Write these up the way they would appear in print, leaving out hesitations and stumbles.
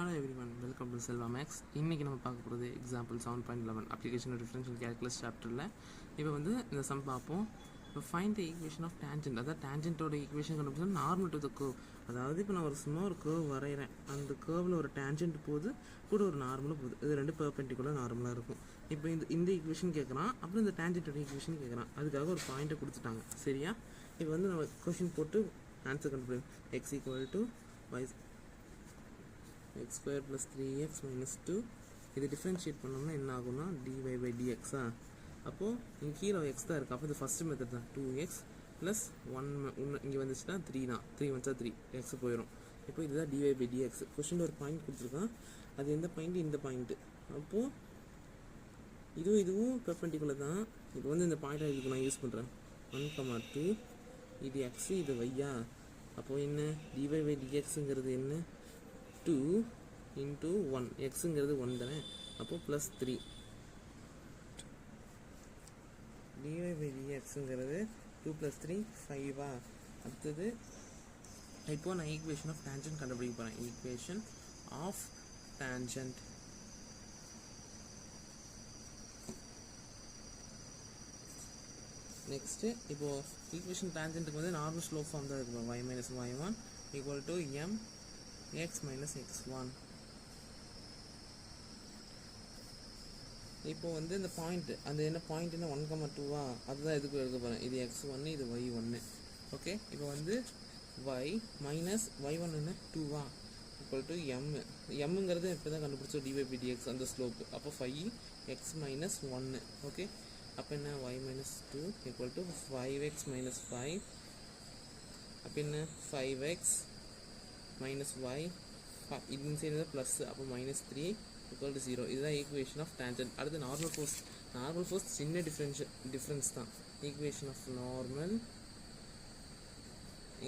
Hello everyone, welcome to Selva Max. இன்னைக்கு நம்ம பார்க்க போகிறது எக்ஸாம்பிள் 7.11 அப்ளிகேஷன் டிஃபரன்ஷியல் கேல்குலஸ் சாப்டரில் இப்போ வந்து இந்த சம் பார்ப்போம். இப்போ find the equation of tangent, அதாவது டேஞ்சன்ட்டோட ஈக்குவேஷன் கண்டுபிடிச்சா நார்மல் டு த கர்வ். அதாவது இப்போ நான் சும்மா ஒரு கர்வ் வரைகிறேன், அந்த கர்வில் ஒரு டேஞ்சன்ட் போகுது, கூட ஒரு நார்மலாக போகுது, இது ரெண்டு பெர்பெண்டிகுலர் நார்மலாக இருக்கும். இப்போ இந்த ஈக்குவேஷன் கேட்குறான், அப்புறம் இந்த டேஞ்சன்ட்டோட ஈக்குவேஷன் கேட்குறான், அதுக்காக ஒரு பாயிண்ட்டை கொடுத்துட்டாங்க. சரியா? இப்போ வந்து நம்ம கொஷின் போட்டு ஆன்சர் கண்டுபிடிக்கும். X equal to y x square plus 3x minus 2. இது டிஃப்ரென்ஷியேட் பண்ணோம்னா என்ன ஆகும்னா dy by dx. அப்போது இங்கே கீழே எக்ஸ் தான் இருக்குது, அப்போ இது ஃபஸ்ட்டு மெத்தட் தான். 2x ப்ளஸ் 1 இங்கே வந்துச்சுன்னா 3 தான், 3 வந்துச்சா 3 எக்ஸ் போயிடும். இப்போ இதுதான் dy by dx. கொஸ்டின் ஒரு பாயிண்ட் கொடுத்துருக்கான், அது எந்த பாயிண்ட்டு? இந்த பாயிண்ட்டு. அப்போது இதுவும் பெர்பெண்டிகுலர் தான். இது வந்து இந்த பாயிண்ட்டை இதுக்கு நான் யூஸ் பண்ணுறேன். 1,2 இது எக்ஸ், இது வையா. அப்போது என்ன dy by dxங்கிறது என்ன? 2 into 1, எக்ஸுங்கிறது 1 தானே, அப்போது ப்ளஸ் 3 dy by dxங்கிறது 2 + 3 5. அடுத்தது இப்போது நான் ஈக்குவேஷன் ஆஃப் டேஞ்சன்ட் கண்டுபிடிக்க போகிறேன். ஈக்குவேஷன் ஆஃப் டேஞ்சன்ட் நெக்ஸ்ட்டு இப்போது ஈக்குவேஷன் டேஞ்சன்ட்டுக்கு வந்து நார்மல் ஸ்லோப் ஃபார்ம் தான் இருக்கும். y - y1 equal to m x minus x1. இப்போ வந்து இந்த பாயிண்ட், அந்த என்ன பாயிண்ட்னா 1,2 அதுதான் எதுக்கு எடுக்க போகிறேன். இது x1, இது y1. ஓகே, இப்போ வந்து y மைனஸ் y1 என்ன 2 ஈக்குவல் டு எம்ங்கிறது இப்போ தான் கண்டுபிடிச்சோம் dy by dx அந்த ஸ்லோப்பு. அப்போ 5x minus 1. ஓகே, அப்போ என்ன y minus 2 equal to 5x minus 5. அப்போ என்ன 5x minus y, இது சைடு ப்ளஸ், அப்போ -3 ஈக்குவல் டு 0. இதுதான் ஈக்குவேஷன் ஆஃப் டேஞ்சன்ட். அடுத்து நார்மல் ஃபோர்ஸ் சின்ன டிஃப்ரென்ஸ் தான். ஈக்குவேஷன் ஆஃப் நார்மல்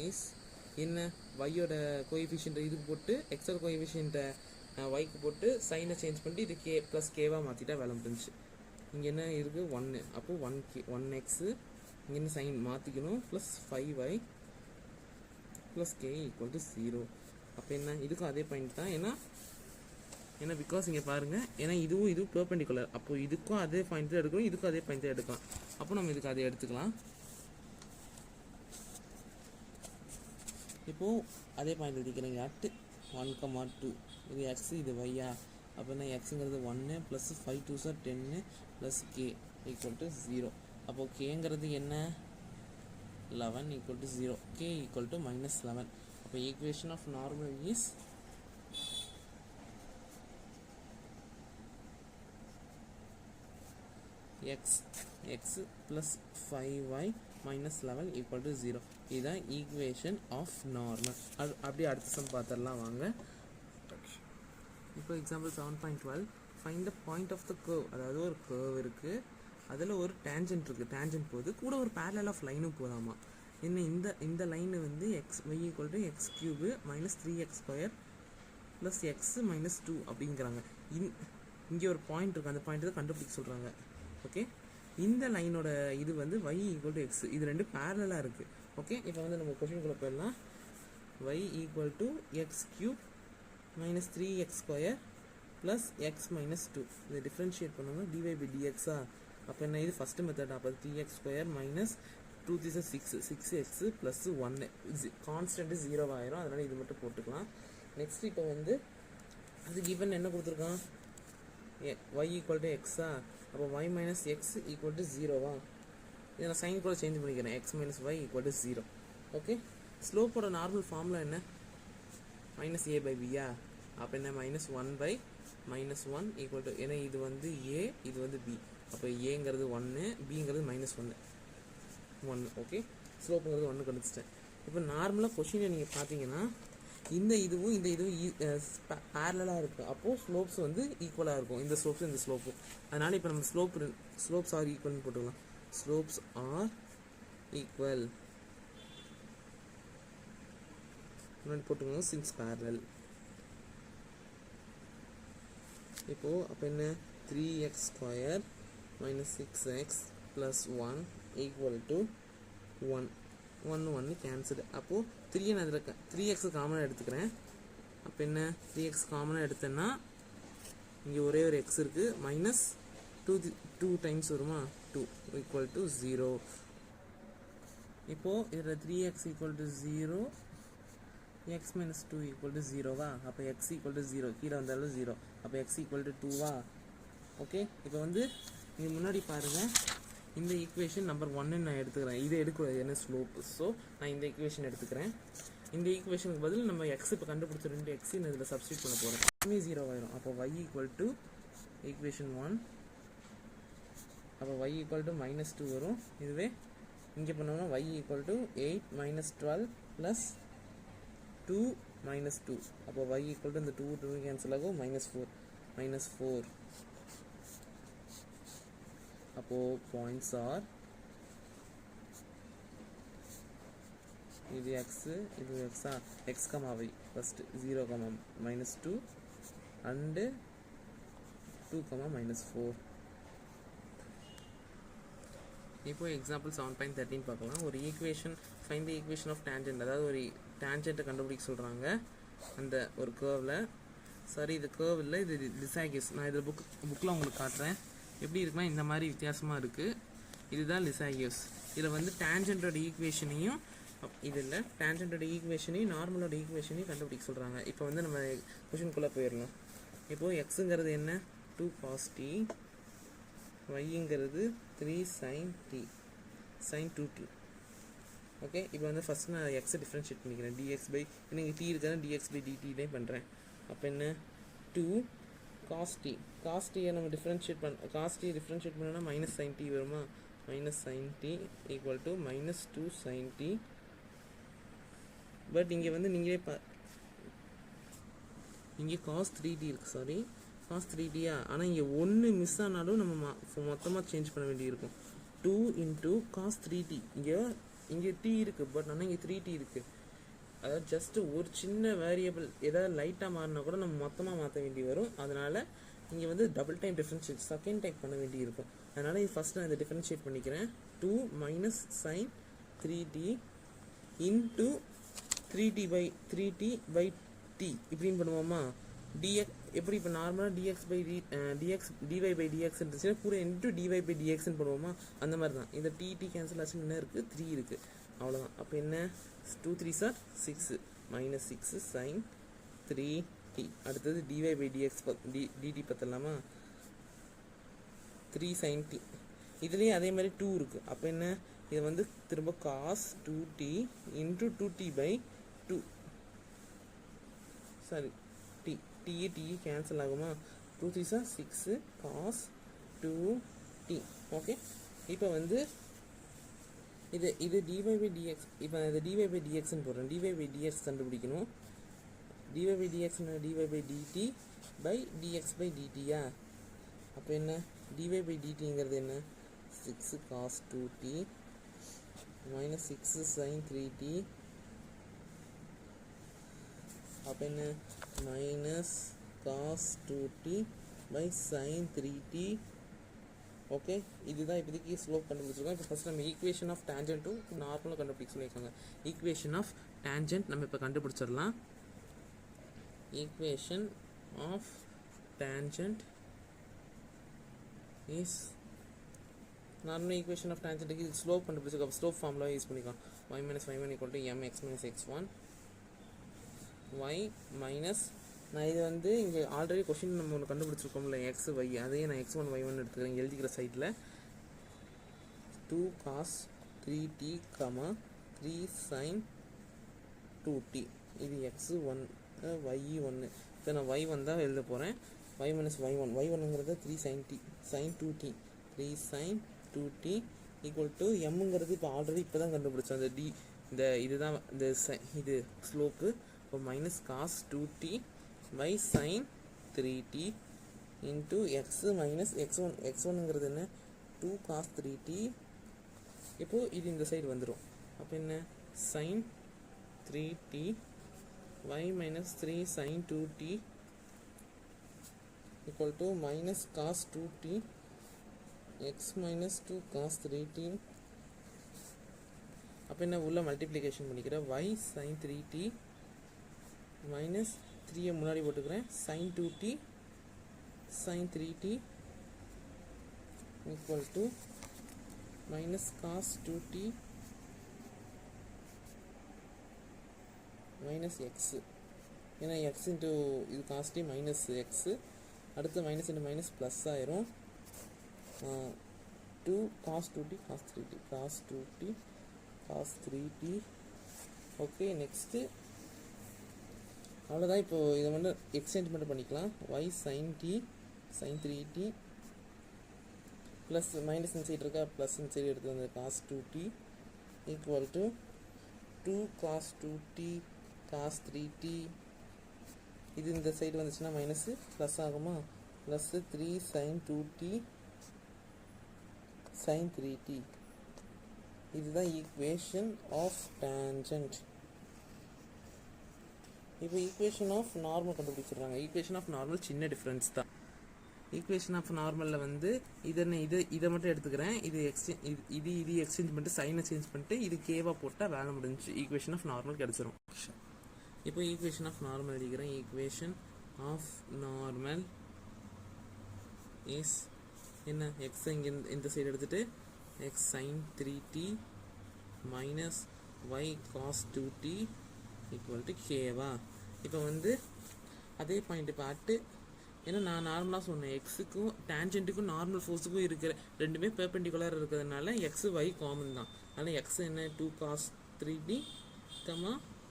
இஸ் என்ன, வையோட கோஎஃபிஷியன்ட் இதுக்கு போட்டு எக்ஸோட கோஎஃபிஷியன்ட்டை ஒய்க்கு போட்டு சைனை சேஞ்ச் பண்ணிட்டு இது கே ப்ளஸ் கேவாக மாற்றிட்டா வேலை முடிஞ்சிச்சு. இங்கே என்ன இருக்குது 1, அப்போது 1x இங்கே என்ன சைன் மாற்றிக்கணும், plus 5y plus k equal to 0. அப்போ என்ன, இதுக்கும் அதே பாயிண்ட் தான். ஏன்னா பிகாஸ் இங்கே பாருங்கள், ஏன்னா இதுவும் பெர்பெண்டிகுலர், அப்போது இதுக்கும் அதே பாயிண்ட் தான் எடுக்கணும், இதுக்கும் அதே பாயிண்ட் தான் எடுக்கலாம். அப்போ நம்ம இதுக்கு அதை எடுத்துக்கலாம். இப்போது அதே பாயிண்ட் எடுக்கிறீங்க. அட் 1,2 இது எக்ஸ், இது வையா. அப்போ என்ன எக்ஸுங்கிறது 1 plus 5 2s 10 plus k equal to 0. அப்போது கேங்கிறது என்ன 11 equal to 0, k equal to -11. அப்போ equation of normal is x plus 5y minus 11 equal to 0. இதுதான் ஈக்குவேஷன் ஆஃப் நார்மல். அப்படியே அடுத்த சம் பார்த்துடலாம் வாங்க. இப்போ example 7.12 find the point of the curve. அதாவது ஒரு கர்வ் இருக்குது, அதில் ஒரு டேஞ்சன்ட் இருக்குது, டேஞ்சன்ட் போகுது, கூட ஒரு பேரலல் ஆஃப் லைனும் போதாமா. என்ன இந்த லைனு வந்து y equal to x³ minus 3x² plus x minus 2 அப்படிங்கிறாங்க. இங்கே ஒரு பாயிண்ட் இருக்குது, அந்த பாயிண்ட் தான் கண்டுபிடிக்க சொல்கிறாங்க. ஓகே, இந்த லைனோட இது வந்து y ஈக்குவல் டு x, இது ரெண்டு பேரலாக இருக்குது. ஓகே, இப்போ வந்து நம்ம கொஷின்குள்ளே போயிடலாம். y equal to x³ minus 3x² plus x minus 2. இதை டிஃப்ரென்ஷியேட் பண்ணோம்னா dy by dx. அப்போ என்ன, இது ஃபஸ்ட்டு மெத்தட். அப்போ 3x² minus 2 3 6x plus 1, constant 0 ஆயிரும், அதனால் இது மட்டும் போட்டுக்கலாம். நெக்ஸ்ட் இப்போ வந்து அது கிவன் என்ன கொடுத்துருக்கான், y ஈக்குவல் டு x. அப்போ y minus x equal to 0. இதை நான் சைன் கூட சேஞ்ச் பண்ணிக்கிறேன், x minus y equal to 0. Okay, ஸ்லோப்போட நார்மல் ஃபார்முலா என்ன, மைனஸ் a பை b. அப்போ என்ன -1/-1 ஈக்குவல் டு, ஏன்னா இது வந்து a, இது வந்து b. அப்போ ஏங்கிறது 1, bங்கிறது -1. ஓகே, ஸ்லோப்புங்கிறது 1 கண்டுச்சிட்டேன். இப்போ நார்மலாக கொஷினை நீங்கள் பார்த்தீங்கன்னா இந்த இதுவும் பேரலாக இருக்குது, அப்போது ஸ்லோப்ஸ் வந்து ஈக்குவலாக இருக்கும், இந்த ஸ்லோப்ஸும் இந்த ஸ்லோப்பும். அதனால் இப்போ நம்ம ஸ்லோப்ஸ் ஆர் ஈக்குவல்னு போட்டுக்கலாம். ஸ்லோப்ஸ் ஆர் ஈக்குவல் போட்டுக்கோங்க, சின்ஸ் பேரலல். இப்போது அப்போ என்ன 3x² minus 6x plus 1 equal to 1 cancel. அப்போது 3 நான் இதில் 3x காமனாக எடுத்துக்கிறேன். அப்போ என்ன 3x காமனாக எடுத்தேன்னா இங்கே ஒரே ஒரு எக்ஸ் இருக்குது மைனஸ் 2 டைம்ஸ் வருமா 2 ஈக்குவல் டு 0. இப்போது இதில் 3x equal to 0 x minus 2 equal to 0வா அப்போ x equal to 0 கீழே வந்தாலும் 0 அப்போ x equal to 2வா. ஓகே இப்போ வந்து இங்கே முன்னாடி பாருங்கள் இந்த ஈக்குவேஷன் நம்பர் 1 நான் எடுத்துக்கிறேன். இதை எடுக்கக்கூடாது என்ன ஸ்லோப். ஸோ நான் இந்த ஈக்குவேஷன் எடுத்துக்கிறேன். இந்த ஈக்குவேஷனுக்கு பதில் நம்ம எக்ஸ் இப்போ கண்டுபிடிச்ச 2 எக்ஸ் இதில் சப்ஸ்டியூட் பண்ண போகிறோம். எல்லாமே 0 ஆயிரும். அப்போ y equal to ஈக்குவேஷன் 1 அப்போ y equal to -2 வரும். இதுவே இங்கே பண்ணோம்னா y equal to 8 minus 12 plus 2 minus 2 அப்போ y equal to இந்த 2 கேன்சல் ஆகும் -4 அப்போ பாயிண்ட்ஸ் ஆர் இது x இது x x, y first 0, -2 and 2, -4. இப்போ எக்ஸாம்பிள் 7.13 பார்க்கலாம். ஒரு equation find the equation of tangent, அதாவது ஒரு டேஞ்சன்ட்டை கண்டுபிடிக்க சொல்கிறாங்க அந்த ஒரு கேர்வில். சரி இது கேர்வ் இல்லை, இது லிசாகியூஸ். நான் இதில் புக்கில் உங்களுக்கு காட்டுறேன் எப்படி இருக்குன்னா இந்த மாதிரி வித்தியாசமாக இருக்குது. இதுதான் லிசாகியூஸ். இதில் வந்து டேஞ்சன்ட்டோட ஈக்குவேஷனையும் இதில் டேஞ்சன்ட்டோட ஈக்குவேஷனையும் நார்மலோட ஈக்குவேஷனையும் கண்டுபிடிக்க சொல்கிறாங்க. இப்போ வந்து நம்ம கொஷின்குள்ளே போயிடலாம். இப்போது எக்ஸுங்கிறது என்ன 2 cos t, yங்கிறது 3 sin t sin 2t. Okay இப்போ வந்து ஃபஸ்ட் நான் எக்ஸை டிஃப்ரென்ஷியேட் பண்ணிக்கிறேன். dx பை எனக்கு t இருக்கிறது dx பை dt பண்ணுறேன். அப்போ என்ன 2 cos t நம்ம டிஃப்ரென்ஷியேட் cos t டிஃப்ரென்ஷியேட் பண்ணோன்னா மைனஸ் sin t வருமா, minus sin t equal to -2 sin t. But இங்கே வந்து நீங்களே இங்கே cos 3t இருக்குது, சாரி cos 3t ஆனால் இங்கே 1 மிஸ் ஆனாலும் நம்ம மொத்தமாக சேஞ்ச் பண்ண வேண்டியிருக்கும். 2 into cos 3t இங்கே t இருக்குது, பட் ஆனால் இங்கே 3t இருக்குது. அதாவது ஜஸ்ட் ஒரு சின்ன வேரியபிள் ஏதாவது லைட்டாக மாறினா கூட நம்ம மொத்தமாக மாற்ற வேண்டி வரும். அதனால் இங்கே வந்து double time differentiate second time பண்ண வேண்டி இருக்கும். அதனால் இது ஃபஸ்ட் நான் இதை டிஃப்ரென்ஷியேட் பண்ணிக்கிறேன். 2 minus sin 3t into 3t by t இப்படின்னு பண்ணுவோமா. dx எப்படி இப்போ நார்மலாக dy by dx இருந்துச்சுன்னா கூட இன்ட்டு dy by dxன்னு பண்ணுவோமா, அந்த மாதிரி தான். இந்த டி கேன்சல் ஆச்சு என்ன இருக்குது 3 இருக்குது, அவ்வளோதான். அப்போ என்ன 2 3s are 6 -6 sin 3t. அடுத்தது dy by dx dt பற்றலாமா 3 sin t. இதுலேயே அதே மாதிரி 2 இருக்குது. அப்போ என்ன இது வந்து திரும்ப cos 2t into 2t by 2 sorry t cancel ஆகுமா. 2 3s are 6 cos 2t. Okay இப்போ வந்து இது dy by dx. இப்போ இது dy by dxன்னு போடுறேன். dy by dx கண்டுபிடிக்கணும். dy by dx dy by dt by dx by dt. அப்போ என்ன dy by dtங்கிறது என்ன 6 cos 2t minus 6 sin 3t. அப்போ என்ன minus cos 2t by sin 3t. Okay இதுதான் இப்போதைக்கு ஸ்லோப் கண்டுபிடிச்சிருக்கோம். இப்போ ஃபஸ்ட் நம்ம ஈக்குவேஷன் ஆஃப் டேஞ்சன்ட் நார்மலாக கண்டுபிடிக்க சொல்லியிருக்காங்க. ஈக்குவேஷன் ஆஃப் டேஞ்சன்ட் நம்ம இப்போ கண்டுபிடிச்சிடலாம். ஈக்குவேஷன் ஆஃப் டேஞ்சன்ட் இஸ் நார்மலாக ஈக்குவேஷன் ஆஃப் டேஞ்சன்ட்டுக்கு இது ஸ்லோப் கண்டுபிடிச்சிருக்கோம். ஸ்லோப் ஃபார்முலா யூஸ் பண்ணிக்கலாம். y minus y1 equal to mx minus x1 y minus நான் இது வந்து இங்கே ஆல்ரெடி கொஷின் நம்ம ஒன்று கண்டுபிடிச்சிருக்கோம்ல எக்ஸ் ஒய், அதையே நான் x1 y1 எடுத்துக்கிறேன். எழுதிக்கிற சைட்டில் 2 cos 3t 3 sin 2t இது x1 y1. இப்போ நான் y1 தான் எழுத போகிறேன். y minus y1ங்கிறது 3 sin 2t 3 sin 2t equal to எம்ங்கிறது இப்போ ஆல்ரெடி இப்போ தான் கண்டுபிடிச்சோம். அந்த இதுதான் இது ஸ்லோப்பு. இப்போ minus cos 2t by sin 3t into x minus x1ங்கிறது என்ன 2 cos 3t. இப்போது இது இந்த சைடு வந்துடும். அப்போ என்ன sin 3t y minus 3 sin 2t equal to minus cos 2t x minus 2 cos 3t. அப்போ என்ன உள்ள மல்டிப்ளிகேஷன் பண்ணிக்கிறேன் y sin 3t minus 3 முன்னாடி போட்டுக்கிறேன். sin 2t sin 3t equal to minus cos 2t minus x. ஏன்னா x into இது cos t minus x, அடுத்து minus into minus plus ஆயிரும். 2 cos 2t cos 3t cos 2t cos 3t. Okay, next அவ்வளோதான். இப்போது இதை வந்து exchange மட்டும் பண்ணிக்கலாம். y sin t sin 3t plus minus inside இருக்கா, ப்ளஸ் இன்சைட் எடுத்து வந்து cos 2t equal to 2 cos 2t cos 3t. இது இந்த சைடு வந்துச்சுன்னா மைனஸு ப்ளஸ் ஆகுமா, plus 3 sin 2t sin 3t. இதுதான் ஈக்குவேஷன் ஆஃப் டேஞ்சன்ட். இப்போ ஈக்குவேஷன் ஆஃப் நார்மல் கண்டுபிடிச்சிடுறாங்க. ஈக்குவேஷன் ஆஃப் நார்மல் சின்ன டிஃப்ரென்ஸ் தான். ஈக்குவேஷன் ஆஃப் நார்மலில் வந்து இதை மட்டும் எடுத்துக்கிறேன். இது எக்ஸ்சேஞ்ச் பண்ணிட்டு சைனை சேஞ்ச் பண்ணிட்டு இது கேவாக போட்டால் வேலை முடிஞ்சு ஈக்குவேஷன் ஆஃப் நார்மல் கிடச்சிரும். இப்போ ஈக்குவேஷன் ஆஃப் நார்மல் எழுதிக்கிறேன். ஈக்குவேஷன் ஆஃப் நார்மல் இஸ் என்ன, எக்ஸ் இங்கே இந்த சைடு எடுத்துகிட்டு x sine 3t minus y cos 2t equal to கேவா. இப்போ வந்து அதே பாயிண்ட் இப்போ ஏன்னா நான் நார்மலாக சொன்னேன், எக்ஸுக்கும் டேஞ்சென்ட்டுக்கும் நார்மல் ஃபோர்ஸுக்கும் இருக்கிற ரெண்டுமே பெர்பெண்டிகுலர் இருக்கிறதுனால எக்ஸு ஒய் காமன் தான். அதனால் எக்ஸ் என்ன 2 cos 3t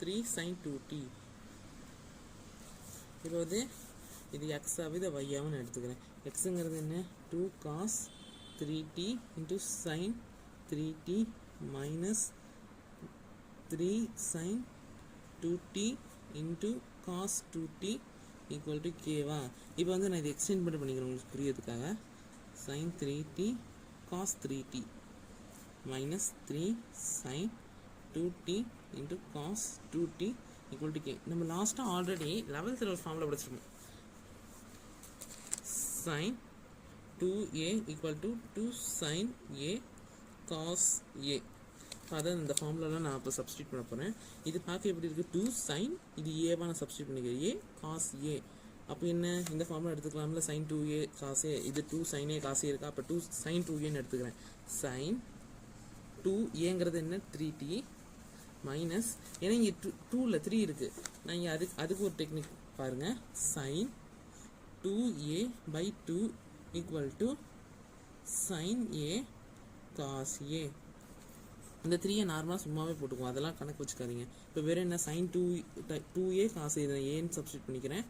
3 sin 2t. இப்போ வந்து இது எக்ஸாகவே இதை ஒய்யாகவும் நான் எடுத்துக்கிறேன். எக்ஸுங்கிறது என்ன 2 cos 3t into sin 3t minus 3 sin 2t into cos 2t equal to கேவா. இப்போ வந்து நான் இது எக்ஸ்டெண்ட் பண்ணி பண்ணிக்கிறேன் உங்களுக்கு புரியறதுக்காக. sin 3t cos 3t minus 3 sin 2t into cos 2t equal to K. நம்ம லாஸ்ட்டாக ஆல்ரெடி 11th ஒரு ஃபார்மில் படிச்சிருக்கோம். sin 2a equal to 2 sin a cos a. அதான் இந்த ஃபார்முலாலாம் நான் இப்போ சப்ஸ்டியூட் பண்ண போகிறேன். இது பார்க்க எப்படி இருக்குது, 2 sin இது ஏவா நான் சப்ஸ்டியூட் பண்ணிக்கிறேன், a cos a. அப்போ என்ன இந்த formula எடுத்துக்கலாம்ல, sin 2a cos a. இது 2 sin a cos a இருக்கா, அப்போ 2 sin 2aன்னு எடுத்துக்கிறேன். sin 2aங்கிறது என்ன 3t மைனஸ், ஏன்னா இங்கே 2ல் 3 இருக்குது. நான் இங்கே அதுக்கு ஒரு டெக்னிக் பாருங்கள். sin 2a/2 equal to sin a cos a. இந்த 3 நார்மலாக சும்மாவே போட்டுக்குவோம், அதெல்லாம் கணக்கு வச்சுக்காதீங்க. இப்போ வேறு என்ன sin 2a cos a, ஏன்னு சப்ஸ்டியூட் பண்ணிக்கிறேன்.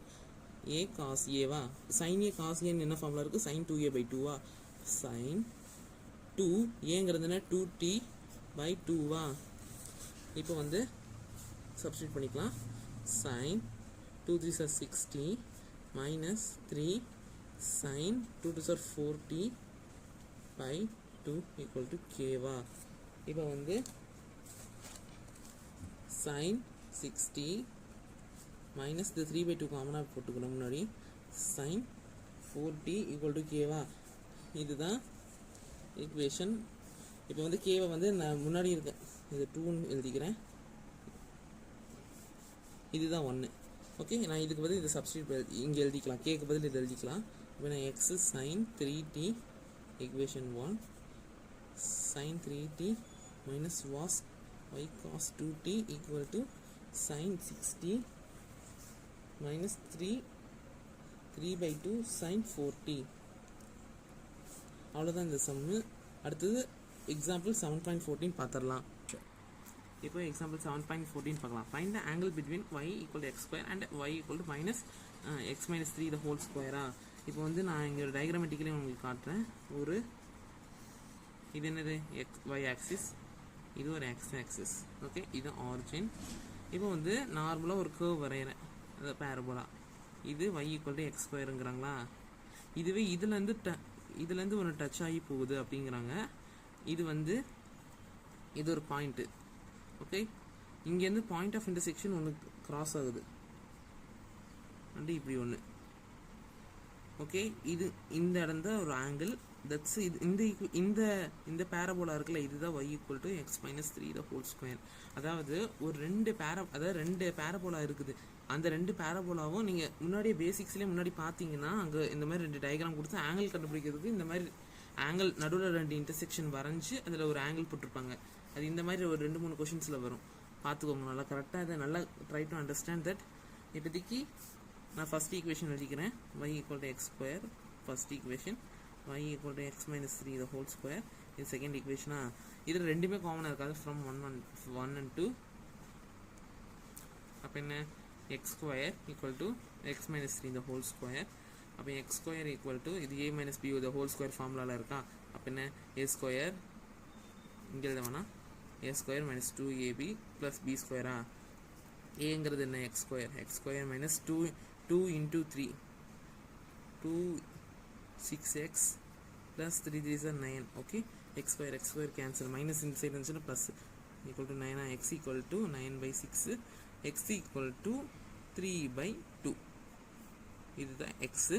a cos a-வா, sin a cos a என்ன ஃபார்முலா இருக்குது, sin 2a/2வா. sin 2a-ங்கிறது என்ன 2t/2வா. இப்போ வந்து சப்ஸ்டியூட் பண்ணிக்கலாம். sin 2 3 are 6t minus 3 sin 2 2 are 4t/2 equal to கேவா. இப்போ வந்து sin 6t மைனஸ் இது 3/2 காமனாக போட்டுக்கணும் முன்னாடி, sin 4t ஈக்குவல் டு கேவா. இதுதான் ஈக்குவேஷன். இப்போ வந்து கேவை வந்து நான் முன்னாடி இருக்கேன், இது 2ன்னு எழுதிக்கிறேன், இதுதான் 1. ஓகே, நான் இதுக்கு பதில் இதை சப்ஸ்டியூட் இங்கே எழுதிக்கலாம், கேக்கு பதில் இது எழுதிக்கலாம். இப்போ நான் x sin 3t equation 1 sin 3t minus was y cos 2t equal to sin 6t minus 3/2 sin 4t. அவ்வளோதான் இந்த சம்மு. அடுத்தது எக்ஸாம்பிள் 7.14 பார்த்துடலாம். இப்போ எக்ஸாம்பிள் 7.14 பார்க்கலாம். Find the angle between y equal to x square and y equal to minus x minus 3 the whole square. இப்போ வந்து நான் இங்கே ஒரு டயக்ராமெட்டிக்கலி உங்களுக்கு காட்டுறேன். ஒரு இது என்னது y ஆக்சிஸ், இது ஒரு x ஆக்சிஸ். ஓகே, இது ஆரிஜின். இப்போ வந்து நார்மலாக ஒரு கர்வ் வரைகிறேன், அது பேரபோலா. இது y equal to x squareங்கிறாங்களா. இதுவே இதுலேருந்து ஒன்று டச் ஆகி போகுது அப்படிங்கிறாங்க. இது வந்து இது ஒரு பாயிண்ட்டு. ஓகே, இங்கேருந்து பாயிண்ட் ஆஃப் இன்டர்செக்ஷன் ஒன்று கிராஸ் ஆகுது அண்டு இப்படி ஒன்று. ஓகே, இது இந்த இடம் தான் ஒரு ஆங்கிள், தட்ஸ் இது இந்த பேரபோலா இருக்குல்ல, இதுதான் y equal to x minus three the whole square. அதாவது ரெண்டு பேரபோலா இருக்குது. அந்த ரெண்டு பேரபோலாவும் நீங்கள் முன்னாடியே பேசிக்ஸ்லேயே முன்னாடி பார்த்தீங்கன்னா அங்கே இந்த மாதிரி ரெண்டு டயக்ராம் கொடுத்து ஆங்கிள் கண்டுபிடிக்கிறதுக்கு இந்த மாதிரி ஆங்கிள் நடுவில் ரெண்டு இன்டர்செக்ஷன் வரைஞ்சி அதில் ஒரு ஆங்கிள் போட்டிருப்பாங்க. அது இந்த மாதிரி ஒரு 2-3 கொஷின்ஸில் வரும். பார்த்துக்கோங்க நல்லா கரெக்டாக இதை நல்லா ட்ரை டு அண்டர்ஸ்டாண்ட் தட். இப்போதைக்கு நான் ஃபஸ்ட் ஈக்குவேஷன் எழுதிக்கிறேன். y equal to X square first equation, y equal to x minus three the whole square. இது செகண்ட் ஈக்குவேஷனா. இதில் ரெண்டுமே காமனாக இருக்காது, ஃப்ரம் ஒன் அண்ட் டூ. அப்போ என்ன, x square equal to x minus three the whole square. அப்போ x square equal to இது a minus b the whole square ஃபார்முலாவில் இருக்கா. அப்போ என்ன, ஏ ஸ்கொயர் இங்கே எழுத வேணாம், a square minus 2ab plus b ஸ்கொயரா. ஏங்கிறது என்ன, x square minus two into three 6x plus 3 3 is 9. Okay, x square cancel, minus இந்த சைடு இருந்துச்சுன்னா plus equal to 9. X equal to 9/6, X equal to 3/2. இதுதான் x.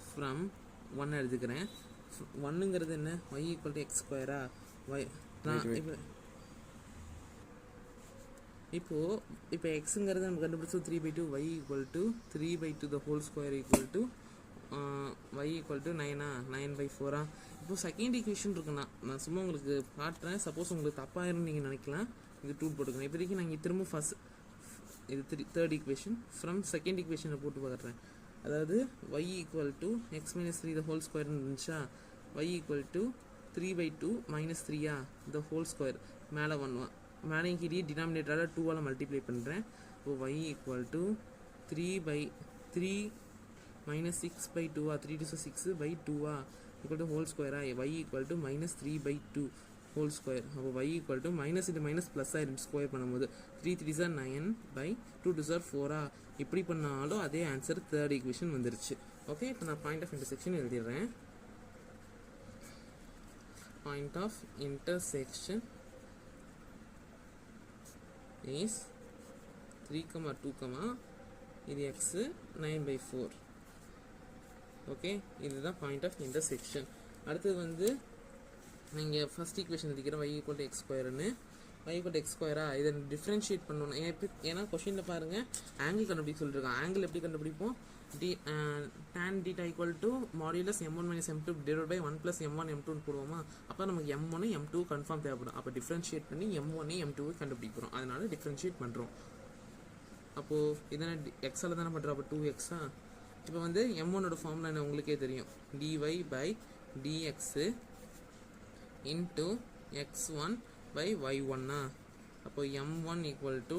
From 1 எழுதுக்கிறேன். 1ங்கிறது என்ன, y equal to x ஸ்கொயரா. நான் இப்போ எக்ஸுங்கிறது நம்ம கண்டுபிடிச்சோம் 3/2. y equal to 3/2 the whole square equal to y equal to 9/4. இப்போ second equation இருக்குண்ணா, நான் சும்மா உங்களுக்கு காட்டுறேன். சப்போஸ் உங்களுக்கு தப்பாயிரும் நீங்கள் நினைக்கலாம், இது 2 போட்டுக்கணும். இப்போதைக்கு நாங்கள் திரும்ப ஃபஸ்ட் இது தேர்ட் ஈக்குவேஷன் ஃப்ரம் செகண்ட் ஈக்குவேஷனை போட்டு பார்க்குறேன். அதாவது y equal to x minus three the whole ஸ்கொயர்னு இருந்துச்சா. y equal to 3/2 minus 3 the whole square. மேலே 1 மேலே கீழே டினாமினேட்டரால் 2ஆல் மல்டிப்ளை பண்ணுறேன். இப்போ y equal to 3/3 minus 6/2 3 to 6/2 equal to whole ஸ்கொயரா. y equal to minus 3/2 whole square. அப்போ y ஈக்குவல் டு மைனஸ் இது மைனஸ் ப்ளஸ் ஆயிடும் ஸ்கொயர் பண்ணும்போது 3 3 is 9/2 2 is 4. இப்படி பண்ணாலும் அதே ஆன்சர் தேர்ட் ஈக்குவேஷன் வந்துருச்சு. ஓகே, இப்போ நான் பாயிண்ட் ஆஃப் இன்டர்செக்ஷன் எழுதிடுறேன். பாயிண்ட் ஆஃப் இன்டர்செக்ஷன் இஸ் 3, 2, இது x 9/4. ஓகே, இதுதான் பாயிண்ட் ஆஃப் இன்டர்செக்ஷன். அடுத்தது வந்து நீங்கள் ஃபஸ்ட் ஈக்குவேஷன் எழுதிக்கிறேன், y ஈக்குவல் டு எக்ஸ் ஸ்கொயர்னு. y ஈக்குவல் டு எக்ஸ் ஸ்கொயரா, இதை டிஃப்ரென்ஷியேட் பண்ணணும். ஏன்னா கொஷினில் பாருங்கள் ஆங்கிள் கண்டுபிடிக்க சொல்லியிருக்காங்க. ஆங்கிள் எப்படி கண்டுபிடிப்போம், tan theta equal to modulus m1 minus m2 divide by 1 plus m1 m2 போடுவோமா. அப்போ நமக்கு m1 m2 கன்ஃபார்ம் தேவைப்படும். அப்போ டிஃப்ரென்ஷியேட் பண்ணி m1 m2 கண்டுபிடிக்கிறோம். அதனால டிஃப்ரென்ஷியேட் பண்ணுறோம். அப்போது இதனை எக்ஸால் தானே பண்ணுறோம். அப்போ 2x. இப்போ வந்து m1ஓட ஃபார்முலா என்ன உங்களுக்கே தெரியும், dy/dx இன்ட்டு x1/y1. அப்போ m1 equal to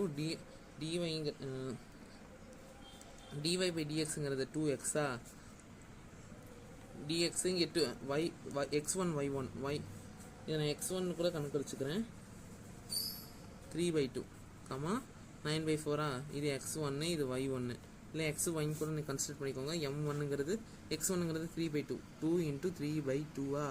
dy/dxங்கிறது 2x. dx இங்கே x1 y1 இதை நான் x1 கூட கணக்கு வச்சுக்கிறேன். 3/2 9/4. இது x1, இது y1. இல்லை x1 கூட நீங்கள் கன்சிடர் பண்ணிக்கோங்க. m1ங்கிறது x1ங்கிறது 3/2 2 இன்ட்டு 3/2.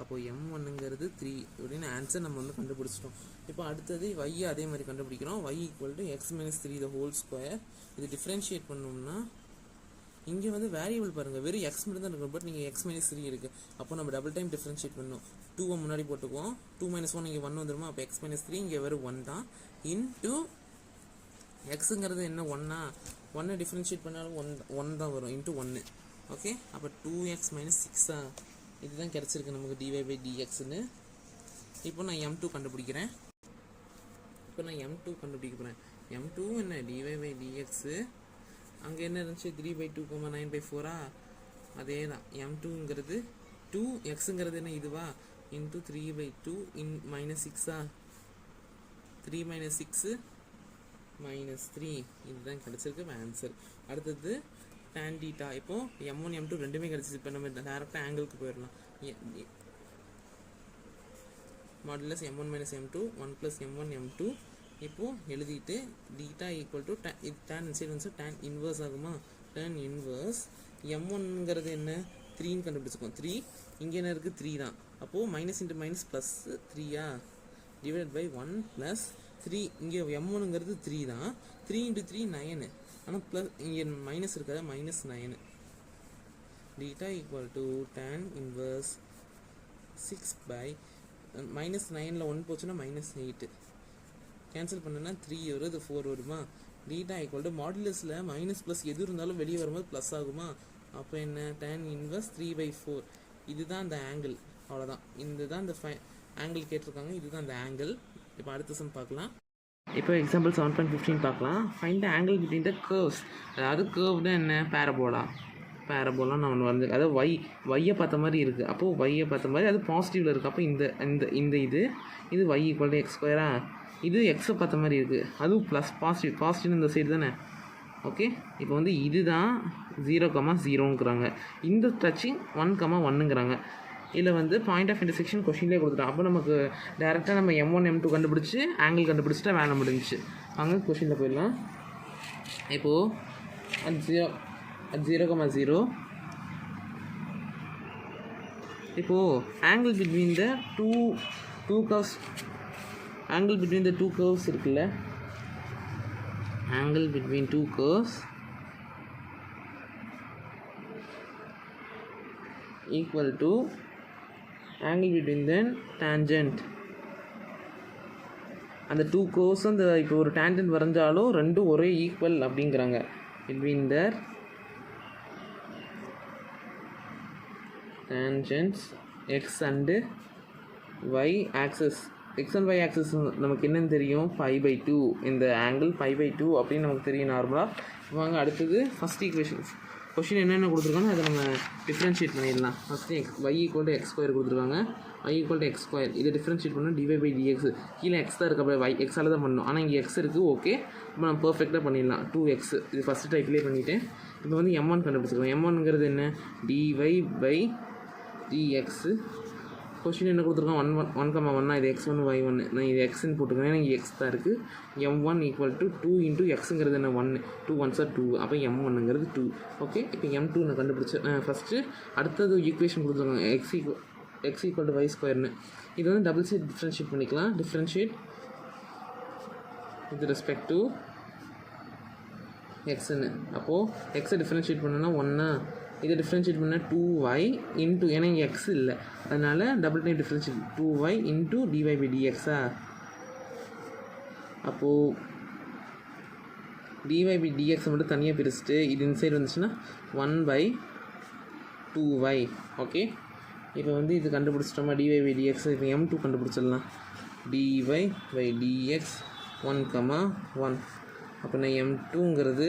அப்போது m1ங்கிறது 3 அப்படின்னு ஆன்சர் நம்ம வந்து கண்டுபிடிச்சிட்டோம். இப்போ அடுத்தது y அதே மாதிரி கண்டுபிடிக்கிறோம். y equal to x minus 3 the whole square. இது டிஃப்ரென்ஷியேட் பண்ணோம்னா இங்கே வந்து வேரியபிள் பாருங்கள், வெறும் எக்ஸ் மட்டும் தான் இருக்கும். பட் நீங்கள் எக்ஸ் மைனஸ் 3 இருக்குது. அப்போ நம்ம டபுள் டைம் டிஃப்ரென்ஷியேட் பண்ணணும். 2 முன்னாடி போட்டுக்குவோம். 2 - 1 இங்கே 1 வந்துடுமா. அப்போ எக்ஸ் மைனஸ் 3 இங்கே வெறும் 1 தான். இன்ட்டு எக்ஸுங்கிறது என்ன 1 டிஃப்ரென்ஷியேட் பண்ணாலும் 1 தான் வரும். இன்ட்டு 1. ஓகே, அப்போ 2x - 6 இதுதான் கிடச்சிருக்கு நமக்கு dy/dxன்னு. இப்போ நான் m2 கண்டுபிடிக்கிறேன். m2 என்ன dy/dx. அங்கே என்ன இருந்துச்சு 3/2, 9/4. அதே தான் m2ங்கிறது 2xங்கிறது என்ன இதுவா இன்ட்டு 3/2 -6 3 - 6 -3 இதுதான் கிடச்சிருக்கு ஆன்சர். அடுத்தது tan theta. இப்போது m1 m2 ரெண்டுமே கிடச்சிச்சு. இப்போ நம்ம டேரெக்டாக ஆங்கிளுக்கு போயிடலாம். Modulus m1 - m2 1 + m1 m2. இப்போது எழுதிட்டு theta ஈக்குவல் டு இது tan இன்சைடு வந்து tan இன்வர்ஸ் ஆகுமா. tan இன்வர்ஸ் m1ங்கிறது என்ன 3ன்னு கண்டுபிடிச்சிக்கோம். 3 இங்கே என்ன இருக்குது 3 தான். அப்போது minus into minus plus 3 divide by 1 + 3. இங்கே m1ங்கிறது 3 தான். 3 × 3 9. ஆனால் ப்ளஸ் இங்கே மைனஸ் இருக்காது, -9. theta equal to tan inverse 6 by minus 9ல 1 போச்சுன்னா minus 8 கேன்சல் பண்ணனா 3 வரும், இது 4 வருமா. theta equal to மாடுலஸில் மைனஸ் ப்ளஸ் எது இருந்தாலும் வெளியே வரும்போது ப்ளஸ் ஆகுமா. அப்போ என்ன, tan inverse 3/4. இதுதான் அந்த ஆங்கிள், அவ்வளோதான். இதுதான் இந்த ஆங்கிள் கேட்டிருக்காங்க, இதுதான் அந்த ஆங்கிள். இப்போ அடுத்த சம் பார்க்கலாம். இப்போ எக்ஸாம்பிள் 7.15 பார்க்கலாம். Find the angle between the curves. அதாவது கர்வ்னா என்ன, பேரபோலா நான் ஒன்று வந்து, அதாவது ஒய்யை பார்த்த மாதிரி இருக்குது. அப்போது ஒய்யை பார்த்த மாதிரி அது பாசிட்டிவில் இருக்குது. அப்போ இந்த இந்த இந்த இது y ஈக்குவல் டு எக்ஸ் ஸ்கொயரா, இது எக்ஸை பார்த்த மாதிரி இருக்குது, அதுவும் ப்ளஸ் பாசிட்டிவ் இந்த சைடு தானே. ஓகே, இப்போ வந்து இதுதான் 0,0ங்கிறாங்க, இந்த டச்சிங் 1,1ங்கிறாங்க. இதில் வந்து பாயிண்ட் ஆஃப் இன்டர்செக்ஷன் கொஷின்லேயே கொடுத்துட்டோம். அப்போ நமக்கு டேரெக்டாக நம்ம M1 M2 கண்டுபிடிச்சி ஆங்கிள் கண்டுபிடிச்சிட்டா வேலை முடிஞ்சிச்சு. அங்கே கொஷினில் போயிடலாம். இப்போது at 0,0 இப்போது angle between the two curves, angle between the two curves இருக்குல்ல, angle between two curves equal to angle between then tangent. அந்த டூ கோர்ஸ் அந்த இப்போ ஒரு டேஞ்சன்ட் வரைஞ்சாலும் ரெண்டும் ஒரே ஈக்குவல் அப்படிங்கிறாங்க. Between the tangents x and y axes. X and y axes நமக்கு என்னென்னு தெரியும், 5/2. இந்த ஆங்கிள் 5/2 அப்படின்னு நமக்கு தெரியும் நார்மலாக. வாங்க அடுத்தது ஃபஸ்ட் ஈக்குவேஷன். கொஷின் என்னென்ன கொடுத்துருக்காங்க அதை நம்ம டிஃப்ரென்ஷியேட் பண்ணிடலாம். First y equal to X square கொடுத்துருக்காங்க. y equal to X square, இதை டிஃப்ரென்ஷியேட் பண்ணால் dy/dx. கீழே எக்ஸ் தான் இருக்குது, அப்போ எக்ஸால் தான் பண்ணணும். ஆனால் இங்கே எக்ஸ் இருக்குது. ஓகே, இப்போ நம்ம பர்ஃபெக்டாக பண்ணிடலாம். 2x இது ஃபஸ்ட்டு டைப்லேயே பண்ணிவிட்டேன். இப்போ வந்து M1 கண்டுபிடிச்சிருக்கோம். M1ங்கிறது என்ன, dy/dx. கொஷின் என்ன கொடுத்துருக்கோம், 1,1 இது x1 y1. நான் இது எக்ஸ்ன்னு போட்டுக்கிறேன், ஏன்னா இங்கே எக்ஸ் தான் இருக்குது. M1 ஈக்குவல் டு 2 இன்ட்டு எக்ஸுங்கிறது என்ன, 1, 2 1s are 2, அப்போ M1ங்கிறது 2. ஓகே, இப்போ M2 நான் கண்டுபிடிச்சேன். ஃபஸ்ட்டு அடுத்தது ஈக்குவேஷன் கொடுத்துருக்காங்க, எக்ஸ் ஈக்குவல் டு ஒய் ஸ்கொயர்னு. இது வந்து டபுள் சைட் டிஃப்ரென்ஷியேட் பண்ணிக்கலாம். டிஃப்ரென்ஷியேட் வித் ரெஸ்பெக்ட் டு எக்ஸ்ன்னு. அப்போது எக்ஸை டிஃப்ரென்ஷியேட் பண்ணோன்னா 1, இதை டிஃப்ரென்ஷியேட் பண்ணால் 2y இன்ட்டு, ஏன்னா இங்கே எக்ஸ் இல்லை, அதனால் double time differentiate 2y into dy/dxா. அப்போது dy/dx மட்டும் தனியாக பிரிச்சுட்டு இது இந்த சைடு வந்துச்சுன்னா 1/2y. ஓகே, இப்போ வந்து இது கண்டுபிடிச்சிட்டோமா dy/dx. இப்போ M2 கண்டுபிடிச்சிடலாம். dy/dx 1,1. அப்போ நான் M2ங்கிறது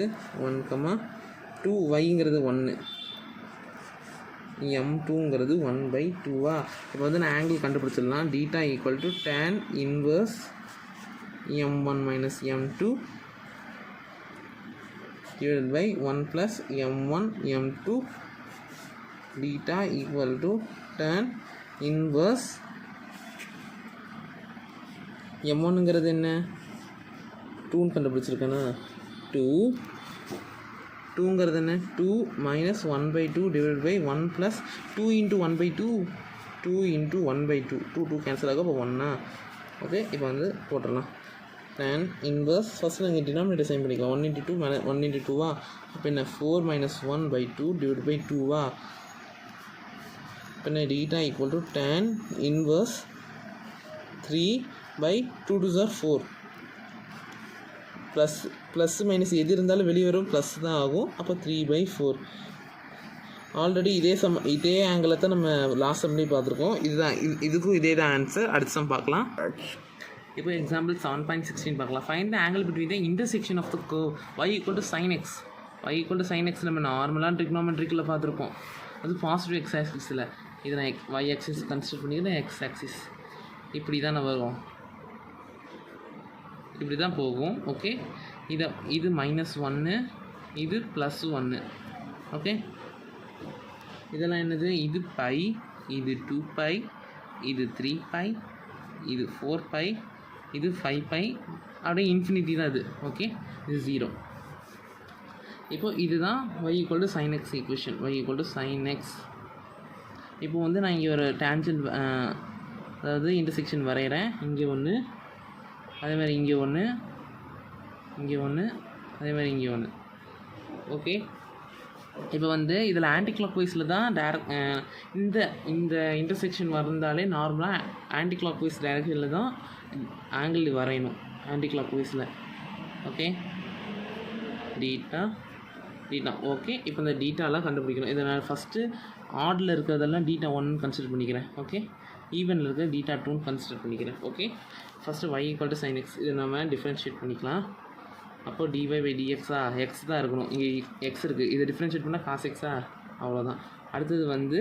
1,2, yங்கிறது 1, M2ங்கிறது 1/2வா. இப்போ வந்து நான் ஆங்கிள் கண்டுபிடிச்சிடலாம். Theta equal to tan inverse M1 minus M2 divided by 1 plus M1 M2. Theta equal to tan inverse M1ங்கிறது என்ன, 2ன்னு கண்டுபிடிச்சிருக்கேன்னா 2ங்கிறது என்ன, 2 minus 1/2 divide by 1 plus 2 into 1/2, 2 into 1/2, 2 cancel ஆகும். அப்போ 1. ஓகே, இப்போ வந்து போட்டுடலாம். tan இன்வர்ஸ் ஃபஸ்ட்டு நாங்கள் டினாமினேட்டர் சைன் பண்ணிக்கலாம். 1 இன்ட்டு 2 1 இன்ட்டு 2வா. இப்போ என்ன 4 மைனஸ் 1/2 டிவைட் பை 2வா. இப்போ என்ன theta equal to tan inverse 3/2 2s are 4. Plus minus எது இருந்தாலும் வெளியே வரும் ப்ளஸ் தான் ஆகும். அப்போ 3/4. ஆல்ரெடி இதே ஆங்கிளை தான் நம்ம லாஸ்ட் சம்லேயே பார்த்துருக்கோம். இதுதான் இதுக்கும் இதே தான் ஆன்சர். அடுத்த சம் பார்க்கலாம். இப்போ எக்ஸாம்பிள் 7.16 பார்க்கலாம். Find the angle between the intersection of the curve y equal to sin x. y equal to sin x நம்ம நார்மலாக ட்ரிக்னாமெட்ரிக்கில் பார்த்துருப்போம். அது பாசிட்டிவ் எக்ஸ் ஆக்சிஸில். இதை நான் y ஆக்சிஸ் கன்சிடர் பண்ணிக்கிறேன், எக்ஸ் ஆக்சிஸ் இப்படி தான் வரும், இப்படி தான் போகும். ஓகே, இது -1, இது +1. ஓகே, இதெல்லாம் என்னது, இது பை, இது 2π, இது 3π, இது 4π, இது 5π, அப்படியே இன்ஃபினிட்டி தான் இது. ஓகே, இது 0. இப்போது இதுதான் y equal to sin x equation. y equal to sin x. இப்போ வந்து நான் இங்கே ஒரு டேஞ்சன்ட், அதாவது இன்டர்செக்ஷன் வரைகிறேன். இங்கே ஒன்று, அதே மாதிரி இங்கே ஒன்று, இங்கே ஒன்று, அதே மாதிரி இங்கே ஒன்று. ஓகே, இப்போ வந்து இதில் ஆன்டி கிளாக் வைஸில் தான் இந்த இந்த இன்டர்செக்ஷன் வந்தாலே நார்மலாக ஆன்டி கிளாக் வைஸ் டைரக்ஷனில் தான் ஆங்கிள் வரையணும் ஆன்டி கிளாக் வைஸில். Okay, theta okay. இப்போ இந்த டீட்டாலாம் கண்டுபிடிக்கணும். இதை நான் ஃபஸ்ட்டு ஆடில் இருக்கிறதெல்லாம் டீட்டா 1 கன்சிடர் பண்ணிக்கிறேன். ஓகே, ஈவனில் இருக்கிற டீட்டா 2 கன்சிடர் பண்ணிக்கிறேன். Okay, first y = sin x இதை நம்ம டிஃப்ரென்ஷியேட் பண்ணிக்கலாம். அப்போ dy/dx எக்ஸ் தான் இருக்கணும். இங்கே எக்ஸ் இருக்குது, இதை டிஃப்ரென்ஷியேட் பண்ணால் cos x அவ்வளோதான். அடுத்தது வந்து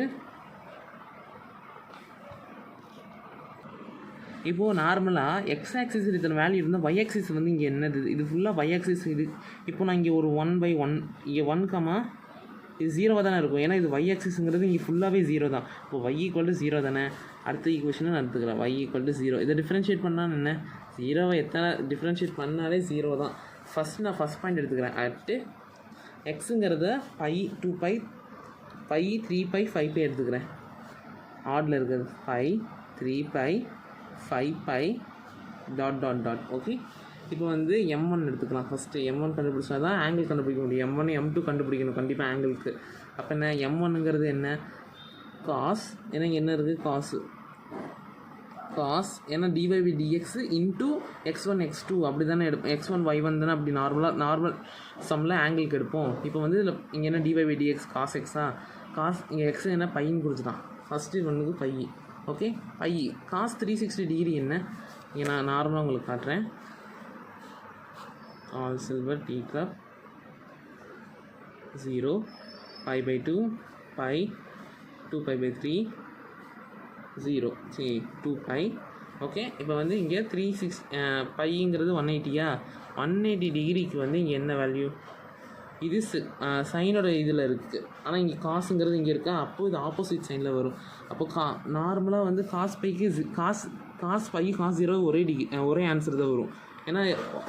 இப்போது நார்மலாக எக்ஸ் ஆக்சிஸ் இத்தனை வேல்யூ இருந்தால் y ஆக்சிஸ் வந்து இங்கே என்னது, இது ஃபுல்லாக y ஆக்சிஸ். இது இப்போ நான் இங்கே ஒரு 1/1 இங்கே 1, இது 0வாக தானே இருக்கும். ஏன்னா இது y ஆக்சிஸுங்கிறது இங்கே ஃபுல்லாகவே 0 தான். இப்போ y = 0 தானே. அடுத்த ஈக்குவேஷனை நான் எடுத்துக்கிறேன். y = 0. இதை டிஃப்ரென்ஷியேட் பண்ணால் என்ன, 0வை எத்தனை டிஃப்ரென்ஷியேட் பண்ணாலே 0 தான். ஃபஸ்ட்டு நான் ஃபஸ்ட் பாயிண்ட் எடுத்துக்கிறேன். அட்டு எக்ஸுங்கிறத π 2π π 3π 5π எடுத்துக்கிறேன். ஆடில் இருக்கிறது π 3π 5π ... ஓகே, இப்போ வந்து m1 எடுத்துக்கலாம். ஃபஸ்ட்டு m1 கண்டுபிடிச்சா தான் ஆங்கிள் கண்டுபிடிக்க முடியும். m1 m2 கண்டுபிடிக்கணும் கண்டிப்பாக ஆங்கிளுக்கு. அப்போ என்ன m1ங்கிறது என்ன, காஸ். ஏன்னா என்ன இருக்குது, காஸ். ஏன்னா dy/dx இன்ட்டு x1 x2 அப்படி தானே எடுப்போம். x1 y1 தானே அப்படி நார்மல் சம்மில் ஆங்கிளுக்கு எடுப்போம். இப்போ வந்து இதில் இங்கே என்ன dy/dx cos x காஸ் இங்கே x என்ன பைன்னு கொடுத்துட்டான். ஃபஸ்ட்டு ஒன்றுக்கு pi. Okay, pi cos 360 degree என்ன, இங்கே நான் நார்மலாக உங்களுக்கு காட்டுறேன். ஆல் சில்வர் டீ கப் 0 π/2 π 2π/3 0 சரி 2π. ஓகே, இப்போ வந்து இங்கே 360 பைங்கிறது 180 180 டிகிரிக்கு வந்து இங்கே என்ன வேல்யூ, இது சைனோட இதில் இருக்குது. ஆனால் இங்கே காசுங்கிறது இங்கே இருக்கா, அப்போது இது ஆப்போசிட் சைனில் வரும். அப்போ நார்மலாக வந்து காஸ் பைக்கு காஸ் பை காஸ் 0 ஒரே ஆன்சர் தான் வரும். ஏன்னா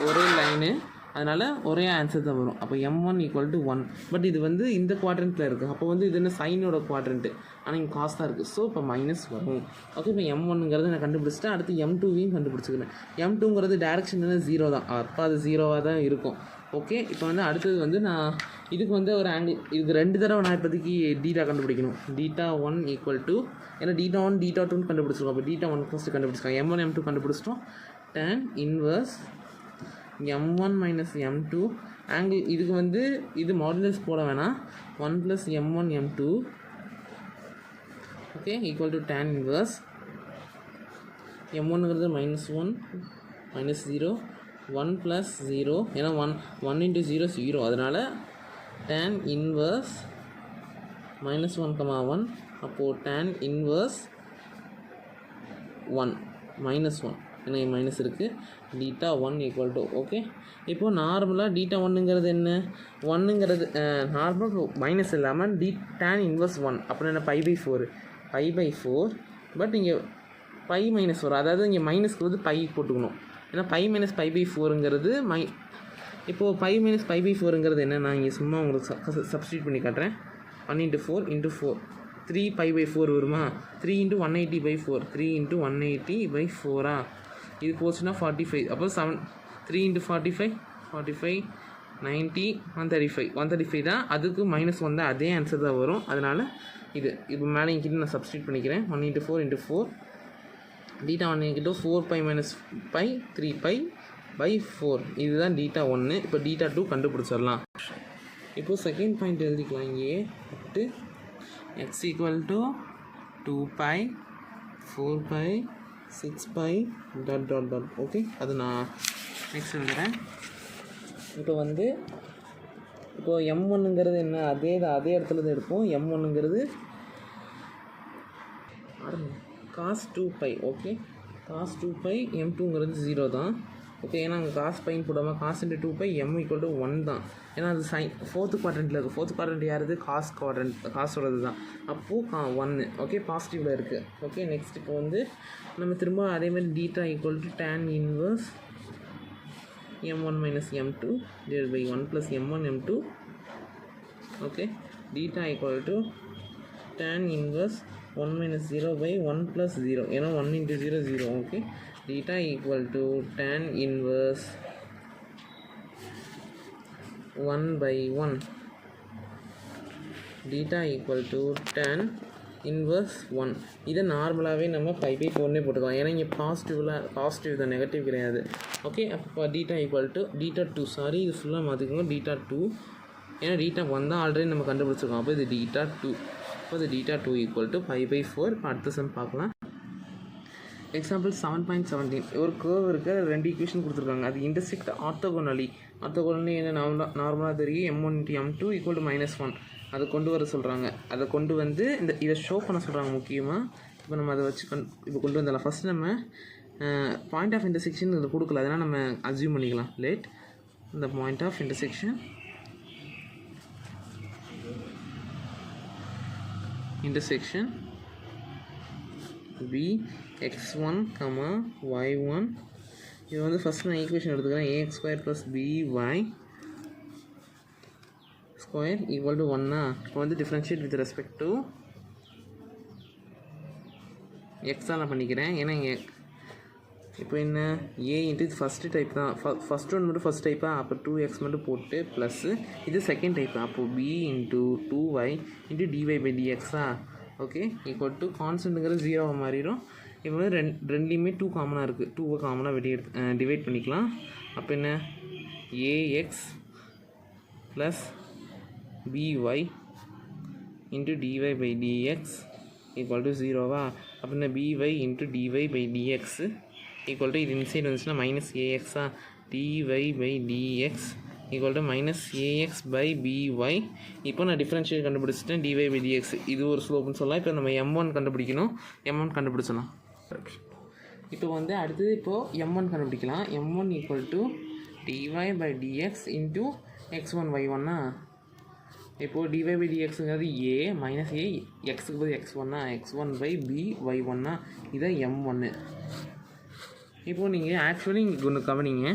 ஒரே லைனு, அதனால் ஒரே ஆன்சர் தான் வரும். அப்போ m1 = 1. பட் இது வந்து இந்த குவாட்ரண்ட்டில் இருக்குது. அப்போ வந்து இது என்ன சைனோட குவாட்ரண்ட்டு, ஆனால் இங்கே காஸ் தான் இருக்குது. ஸோ இப்போ மைனஸ் வரும். ஓகே, இப்போ m1ங்கிறது நான் கண்டுபிடிச்சிட்டேன். அடுத்து m2வையும் கண்டுபிடிச்சிக்கிறேன். m2ங்கிறது டேரெக்ஷன் என்ன 0 தான். அப்போ அது 0வாக தான் இருக்கும். ஓகே, இப்போ வந்து அடுத்தது வந்து நான் இதுக்கு வந்து ஒரு ஆங்கிள், இதுக்கு 2 தடவை நான் இப்போதைக்கு டீட்டா கண்டுபிடிக்கணும். β1 = ஏன்னா β1 β2 கண்டுபிடிச்சிருக்கோம். அப்போ β1 ஃபஸ்ட்டு கண்டுபிடிச்சிருக்கோம். m1 m2 கண்டுபிடிச்சிட்டோம். tan inverse m1 - m2 angle. இதுக்கு வந்து இது மாடுலஸ் போட வேணாம், 1 + m1 m2 okay = tan inverse m1ங்கிறது -1 -0 1 + 0 ஏன்னா 1 × 0 0, அதனால் tan இன்வர்ஸ் -1, 1 அப்போது tan இன்வர்ஸ் 1 -1 ஏன்னா மைனஸ் இருக்குது. β1 = ஓகே. இப்போது நார்மலாக β1ங்கிறது என்ன, 1ங்கிறது நார்மல் மைனஸ் இல்லாமல் tan இன்வர்ஸ் 1 அப்புறம் என்ன π/4 பட் இங்கே π -4, அதாவது இங்கே மைனஸ்க்கு வந்து பை போட்டுக்கணும். ஏன்னா π - π/4ங்கிறது இப்போது π - π/4ங்கிறது என்ன, நான் இங்கே சும்மா உங்களுக்கு சப்ஸ்டியூட் பண்ணி காட்டுறேன். 1 × 4 × 4 3 π/4 வருமா, 3 × 180/4 3 × 180/4 இது போச்சுன்னா 45. அப்போ 3 × 45 45 90 135 தான். அதுக்கு -1 தான், அதே ஆன்சர் தான் வரும். அதனால் இது இப்போ மேலே இங்கிட்ட நான் சப்ஸ்டியூட் பண்ணிக்கிறேன். 1 × 4 × 4 β1 = 4π - π 3π/4 இதுதான் β1. இப்போ β2 கண்டுபிடிச்சிடலாம். இப்போது செகண்ட் பாயிண்ட் எழுதிக்கலாம். இங்கேயே x = 2π 4π 6π ... ஓகே, அது நான் நெக்ஸ்ட் எழுதுகிறேன். இப்போ வந்து m1ங்கிறது என்ன, அதே இடத்துல தான் எடுப்போம். m1ங்கிறது cos 2π. ஓகே, cos 2π m2ங்கிறது 0 தான். ஓகே, ஏன்னா அங்கே காஸ் பையன் போடாமல் காஸ் × 2π m = 1 தான். ஏன்னா அது ஃபோர்த்து குவாட்ரண்ட்டில் இருக்குது. ஃபோர்த்து குவாட்ரண்ட் யாருது, காசோடது தான். அப்போது 1 ஓகே பாசிட்டிவில் இருக்குது. ஓகே, நெக்ஸ்ட் இப்போ வந்து நம்ம திரும்ப அதேமாதிரி theta = tan inverse m1 - m2 / 1 + m1 m2 okay, theta = tan inverse 1 - 0/1 + 0 ஏன்னா 1 × 0 0. Okay, theta = tan inverse 1/1 theta equal to tan inverse 1. இதை நார்மலாகவே நம்ம 5/4 போட்டுக்கலாம், ஏன்னா இங்கே பாசிட்டிவ் தான், நெகட்டிவ் கிடையாது. ஓகே, அப்போ theta equal to theta 2, sorry இது ஃபுல்லாக மாற்றிக்கோங்க, டீட்டா 2, ஏன்னா டீட்டா 1 தான் ஆல்ரெடி நம்ம கண்டுபிடிச்சிருக்கோம். அப்போ இது டீட்டா 2, அப்போ இது டீட்டா 2 ஈக்குவல் டு 5/4. இப்போ அடுத்த சம் பார்க்கலாம். எக்ஸாம்பிள் 7.17. ஒரு கர்வ் இருக்குது, அது 2 ஈக்குவேஷன் கொடுத்துருக்காங்க. அது இன்டர்செக்ட் ஆர்த்தோகோனலி என்ன நார்மலாக தெரியும், m1 × m2 = -1. அதை கொண்டு வர சொல்கிறாங்க. அதை கொண்டு வந்து இதை ஷோ பண்ண சொல்கிறாங்க முக்கியமாக. இப்போ நம்ம அதை வச்சு இப்போ கொண்டு வந்துடலாம். ஃபஸ்ட் நம்ம பாயிண்ட் ஆஃப் இன்டர்செக்ஷன் இதில் கொடுக்கல, அதனால் நம்ம அஸ்யூம் பண்ணிக்கலாம். லேட் இந்த point of intersection b x1, y1. இது வந்து ஃபஸ்ட் நான் ஈக்குவேஷன் எடுத்துக்கிறேன். ax² + by² = 1. இப்போ வந்து டிஃப்ரென்ஷியேட் வித் ரெஸ்பெக்ட் டு எக்ஸால் பண்ணிக்கிறேன். ஏன்னா இங்கே இப்போ என்ன a இது ஃபஸ்ட்டு டைப் தான், ஃபஸ்ட் ஒன் மட்டும் ஃபஸ்ட் டைப்பாக, அப்போ 2x மட்டும் போட்டு ப்ளஸ்ஸு இது செகண்ட் டைப், அப்போது b × 2y × dy/dx. Okay, equal to கான்ஸ்டன்ட்டுங்கிறது 0 மாறிடும். இப்போ வந்து ரெண்டுலேயுமே 2 காமனாக இருக்குது, 2 காமனாக டிவைட் பண்ணிக்கலாம். அப்போ என்ன ax + by × dy/dx = 0. அப்போ என்ன by × dy/dx = இது இன்சைட் வந்துச்சுன்னா -ax, dy/dx = -ax/by. இப்போ நான் டிஃப்ரென்ஷியேட் கண்டுபிடிச்சிட்டேன், dy/dx இது ஒரு ஸ்லோப்னு சொல்லலாம். இப்போ நம்ம m1 கண்டுபிடிக்கணும், m1 கண்டுபிடிச்சலாம். இப்போ வந்து அடுத்தது இப்போது m1 கண்டுபிடிக்கலாம். m1 = dy/dx × x1 y1. இப்போது dy/dxங்கிறது a -a, x பதில் x1, x1/b y1. இதான் m1. இப்போது நீங்கள் ஆக்சுவலி இங்கே ஒன்று கவனிங்க,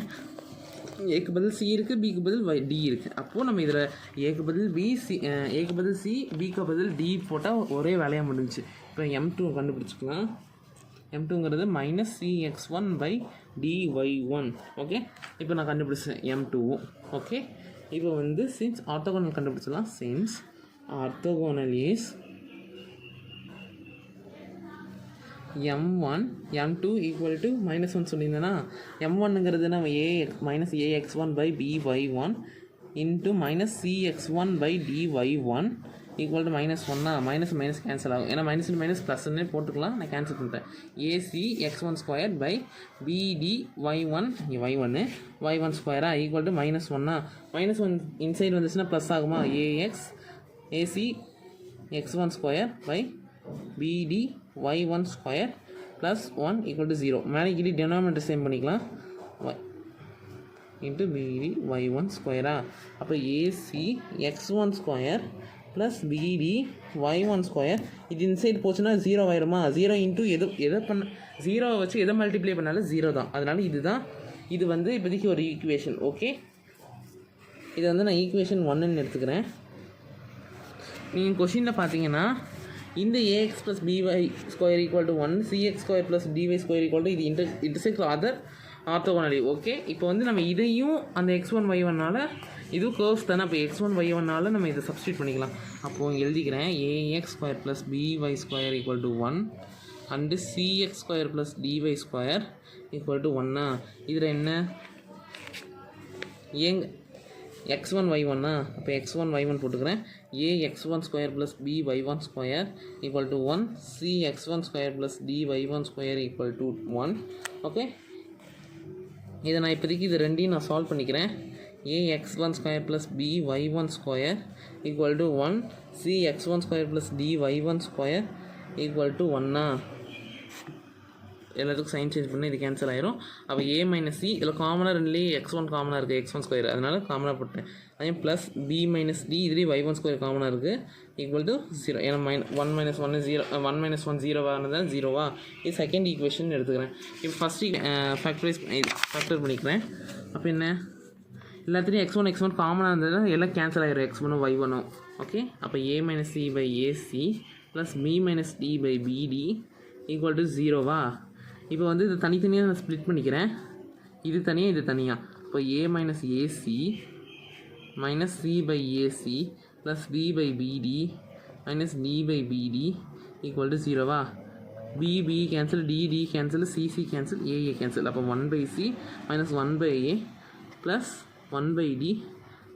ஏக்கு பதில் சி இருக்குது, பிக்கு பதில் டி இருக்குது. அப்போது நம்ம இதில் ஏக்கு பதில் பி, ஏக்கு பதில் சி, பிக்கு பதில் டி போட்டால் ஒரே வேலையாக முடிஞ்சிச்சு. இப்போ m2 கண்டுபிடிச்சிக்கலாம். m2ங்கிறது -cx1/dy1. ஓகே, இப்போ நான் கண்டுபிடிச்சேன் m2. ஓகே, இப்போ வந்து சின்ஸ் ஆர்த்தோகோனல் கண்டுபிடிச்சலாம். Since orthogonal is m1 m2 = -1 சொல்லியிருந்தேன்னா, m1ங்கிறது நம்ம -ax1/by1 × -cx1/dy1 = -1. மைனஸ் கேன்சல் ஆகும், ஏன்னா மைனஸ் ப்ளஸ்ன்னு போட்டுக்கலாம். நான் கேன்சல் பண்ணிட்டேன். ac(x1²/bdy1) y1 y1² = -1. இன்சைடு வந்துச்சுன்னா ப்ளஸ் ஆகுமா, ac(x1²/bdy1² + 1 = 0. மேலே கீழே டெனாமினேட்டர் சேம் பண்ணிக்கலாம், × bdy1². அப்போ ac(x1² + bdy1²) இது இன்சைட் போச்சுன்னா 0 ஆயிருமா. 0 × எதை பண்ண 0 வச்சு எதை மல்டிப்ளை பண்ணாலும் 0 தான். அதனால் இது வந்து இப்போதைக்கு ஒரு ஈக்குவேஷன். ஓகே, இதை வந்து நான் ஈக்குவேஷன் 1ன்னு எடுத்துக்கிறேன். நீங்கள் கொஷினில் பார்த்தீங்கன்னா இந்த ax + by² = 1, cx² + dy² இது இன்டர்செக்ட் அதர் ஆர்த்தோகோனலி. ஓகே, இப்போ வந்து நம்ம இதையும் அந்த x1 y1னால் இதுவும் கர்வ்ஸ் தானே, அப்போ x1 y1னால் நம்ம இதை சப்ஸ்டியூட் பண்ணிக்கலாம். அப்போது எழுதிக்கிறேன் ax² + by² = 1 and cx² + dy² = 1. இதில் என்ன x1 y1, அப்போ x1 y1 போட்டுக்கிறேன். ax1² + by1² = 1, cx1² + dy1² = 1. Okay, இதை நான் இப்போதைக்கு இது ரெண்டையும் நான் சால்வ் பண்ணிக்கிறேன். ax1² + by1² = 1, cx1² + dy1² = 1. எல்லாத்துக்கும் சைன் சேஞ்ச் பண்ணி இது கேன்சல் ஆயிரும். அப்போ a - c இதில் காமனாக ரெண்டுலேயே x1 காமனாக இருக்குது, x1², அதனால் காமனாக போட்டேன். அதே ப்ளஸ் b - d இதுலேயே y1² காமனாக இருக்குது = 0. ஏன்னா 1 - 1 0, 1 - 1 0 ஆனதால் 0வா. இது செகண்ட் ஈக்குவேஷன் எடுத்துக்கிறேன். இப்போ ஃபஸ்ட்டு ஃபேக்டர் பண்ணிக்கிறேன். அப்போ என்ன எல்லாத்துலேயும் x1 காமனாக இருந்ததுன்னா எல்லாம் கேன்சல் ஆகிடும், x1 y1. ஓகே, அப்போ a - c/ac + b - d/bd = 0வா. இப்போ வந்து இது தனித்தனியாக நான் ஸ்ப்ளிட் பண்ணிக்கிறேன், இது தனியாக இது தனியாக. இப்போ a - ac - c/ac plus b by bd minus d by bd equal to 0வா? B cancel, d cancel, c cancel, a cancel. அப்போ 1/c minus 1/a plus 1/d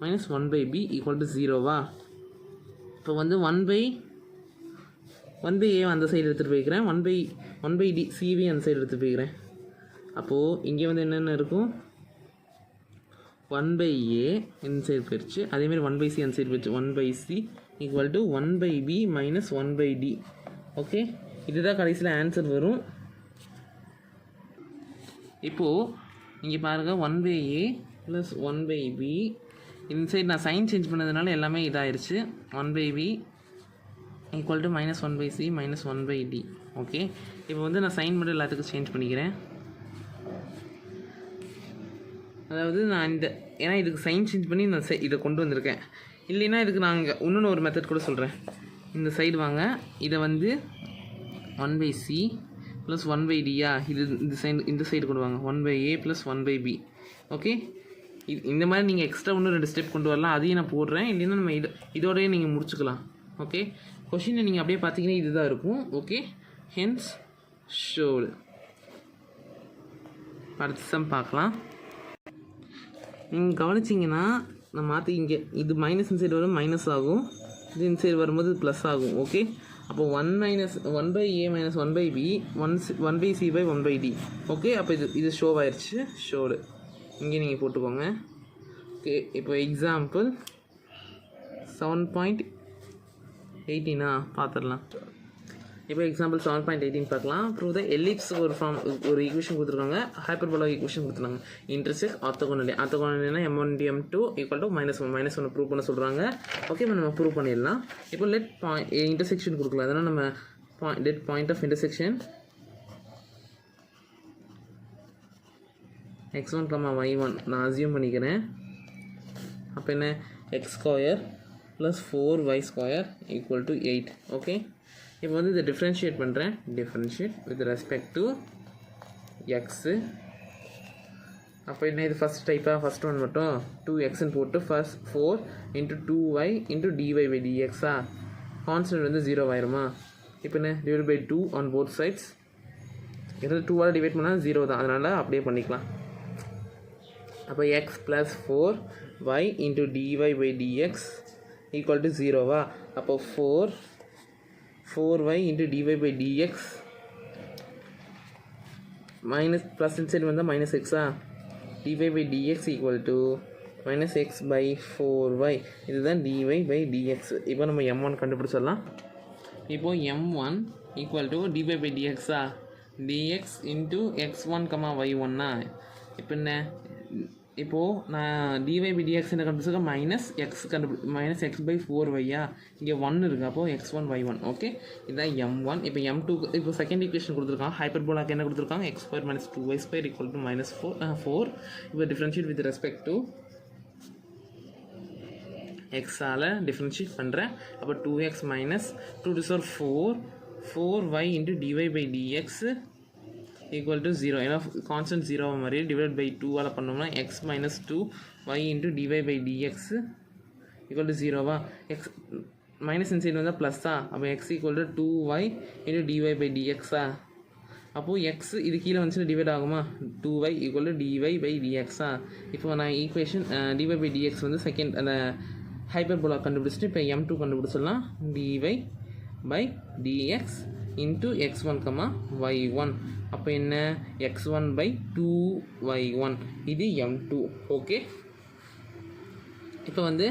minus 1/b equal to 0வா? இப்போ வந்து 1/a அந்த side எடுத்துகிட்டு போய்க்கிறேன், 1/d CV அந்த side எடுத்துகிட்டு போய்க்கிறேன். அப்போது இங்கே வந்து என்னென்ன இருக்கும்? 1/a இந்த சைடு போயிடுச்சு, அதேமாதிரி 1/c அந்த சைடு போயிடுச்சு. 1/c equal to 1/b minus 1/d. Okay, இதுதான் கடைசியில் ஆன்சர் வரும். இப்போது இங்கே பாருங்கள், 1/a ப்ளஸ் 1/b இந்த சைடு நான் சைன் சேஞ்ச் பண்ணதுனால எல்லாமே இதாகிடுச்சு. 1/b equal to minus 1/c minus 1/d. Okay, இப்போ வந்து நான் சைன் மட்டும் எல்லாத்துக்கும் சேஞ்ச் பண்ணிக்கிறேன். அதாவது நான் ஏன்னா இதுக்கு சைன் சேஞ்ச் பண்ணி நான் இதை கொண்டு வந்திருக்கேன். இல்லைன்னா இதுக்கு நாங்கள் இன்னொன்று ஒரு மெத்தட் கூட சொல்கிறேன். இந்த சைடு வாங்க, இதை வந்து 1/c ப்ளஸ் 1/dயா, இந்த சைடு கொண்டு வாங்க, 1/a ப்ளஸ் 1/b. ஓகே, இந்த மாதிரி நீங்கள் எக்ஸ்ட்ரா இன்னும் 2 ஸ்டெப் கொண்டு வரலாம், அதையும் நான் போடுறேன். இல்லைன்னா நம்ம இதோடய நீங்கள் முடிச்சுக்கலாம். ஓகே, கொஷினை நீங்கள் அப்படியே பார்த்தீங்கன்னா இதுதான் இருக்கும். Okay, hence showed. அடுத்த சம் பார்க்கலாம். நீங்கள் கவனிச்சிங்கன்னா நான் மாற்றி இங்கே இது மைனஸ் இந்த சைடு வரும், மைனஸ் ஆகும். இது இந்த சைடு வரும்போது ப்ளஸ் ஆகும். ஓகே, அப்போ 1/a minus 1/b 1/c by 1/d. Okay, அப்போ இது ஷோ ஆயிடுச்சு, ஷோடு. இங்கே நீங்கள் போட்டுக்கோங்க. ஓகே, இப்போ எக்ஸாம்பிள் 7.18 பார்த்துடலாம். இப்போ எக்ஸாம்பிள் 7.18 பார்க்கலாம். ப்ரூவ் த எலிப்ஸ் ஒரு ஈக்குவேஷன் கொடுத்துருக்காங்க, ஹைப்பர்போலா ஈக்குவேஷன் கொடுத்துருக்காங்க. Intersect orthogonally m1 m2 equal to -1 prove பண்ண சொல்கிறாங்க. ஓகே, இப்போ நம்ம ப்ரூவ் பண்ணிடலாம். இப்போ லெட் இன்டர்செக்ஷன் கொடுக்கலாம். அதனால் நம்ம let point of intersection x1, y1 நான் அசியூம் பண்ணிக்கிறேன். அப்போ என்ன, x² plus 4y² equal to 8. Okay, இப்போ வந்து இதை டிஃப்ரென்ஷியேட் பண்ணுறேன். Differentiate with respect to x. அப்போ என்ன, இது ஃபஸ்ட் டைப்பாக, ஃபஸ்ட் ஒன் மட்டும் 2xன்னு போட்டு first 4 into 2y into dy by dxஆ, கான்ஸ்டன்ட் வந்து 0 ஆயிருமா? இப்போ என்ன, divide by 2 on both sides. எதாவது 2ஆல் டிவைட் பண்ணால் 0 தான், அதனால் அப்படியே பண்ணிக்கலாம். அப்போ x plus 4y into dy by dx equal to 0வா? அப்போ 4y into dy by dx minus plus inside வந்தால் மைனஸ் எக்ஸா, dy by dx equal to minus x by 4y. இதுதான் dy பை dx. இப்போ நம்ம m1 கண்டுபிடிச்சிடலாம். இப்போது m1 equal to dy by dxஆ, dx இன்ட்டு x1, y1னா. இப்போ என்ன, இப்போது நான் dy பை dx என்ன கண்டுபிடிச்சிருக்கேன், மைனஸ் எக்ஸ் பை 4yயா, இங்கே 1 இருக்குது. அப்போது x1 y1. ஓகே, இதுதான் m1. இப்போ m2 இப்போ செகண்ட் ஈக்குவேஷன் கொடுத்துருக்காங்க. ஹைப்பர்போலாக்கு என்ன கொடுத்துருக்காங்க, x² minus 2y² equal to -4. இப்போ டிஃப்ரென்ஷியேட் வித் ரெஸ்பெக்ட் டு எக்ஸால் டிஃப்ரென்ஷியேட் பண்ணுறேன். அப்போ 2x minus 2 to 4y into dy by dx equal to 0. ஏன்னா கான்ஸ்டன்ட் 0 மாதிரி டிவைட் பை 2ஆல் பண்ணோம்னா x minus 2y into dy by dx equal to 0வா? X minus inside வந்தால் ப்ளஸ்ஸா, அப்போ x equal to 2y into dy by dxஆ. அப்போது எக்ஸ் இது கீழே வந்துச்சுன்னா டிவைட் ஆகுமா, 2y equal to dy by dxஆ. இப்போ நான் ஈக்குவேஷன் dy பை dx வந்து செகண்ட் அந்த ஹைப்பர்போலா கண்டுபிடிச்சிட்டு இப்போ m2 கண்டுபிடிச்சிடலாம். dy by dx into x1, y1. அப்போ என்ன, x1 பை 2y1. இது m2. ஓகே, இப்போ வந்து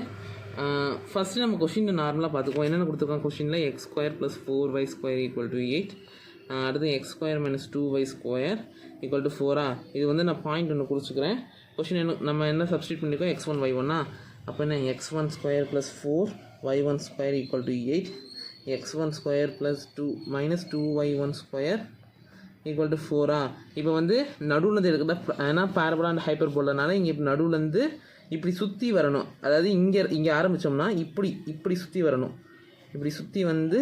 ஃபஸ்ட்டு நம்ம கொஷின் நார்மலாக பார்த்துக்குவோம். என்னென்ன கொடுத்துருக்கோம் கொஷினில், x² plus 4y² equal to 8. அடுத்து x² minus 2y² equal to 4ஆ. இது வந்து நான் பாயிண்ட் ஒன்று குறிச்சிக்கிறேன். கொஷின் நம்ம என்ன சப்ஸ்டியூட் பண்ணியிருக்கோம், x1 y1ஆ. அப்போ என்ன, x1² plus 4y1² equal to 8, x1² plus 2 minus 2y1² equal to 4ஆ. இப்போ வந்து நடுவில் இருக்கிறதா, ஏன்னா பேரபோலா அண்ட் ஹைப்பர்போலானால இங்கே நடுவுலேருந்து இப்படி சுற்றி வரணும். அதாவது இங்கே ஆரம்பித்தோம்னா இப்படி சுற்றி வரணும். இப்படி சுற்றி வந்து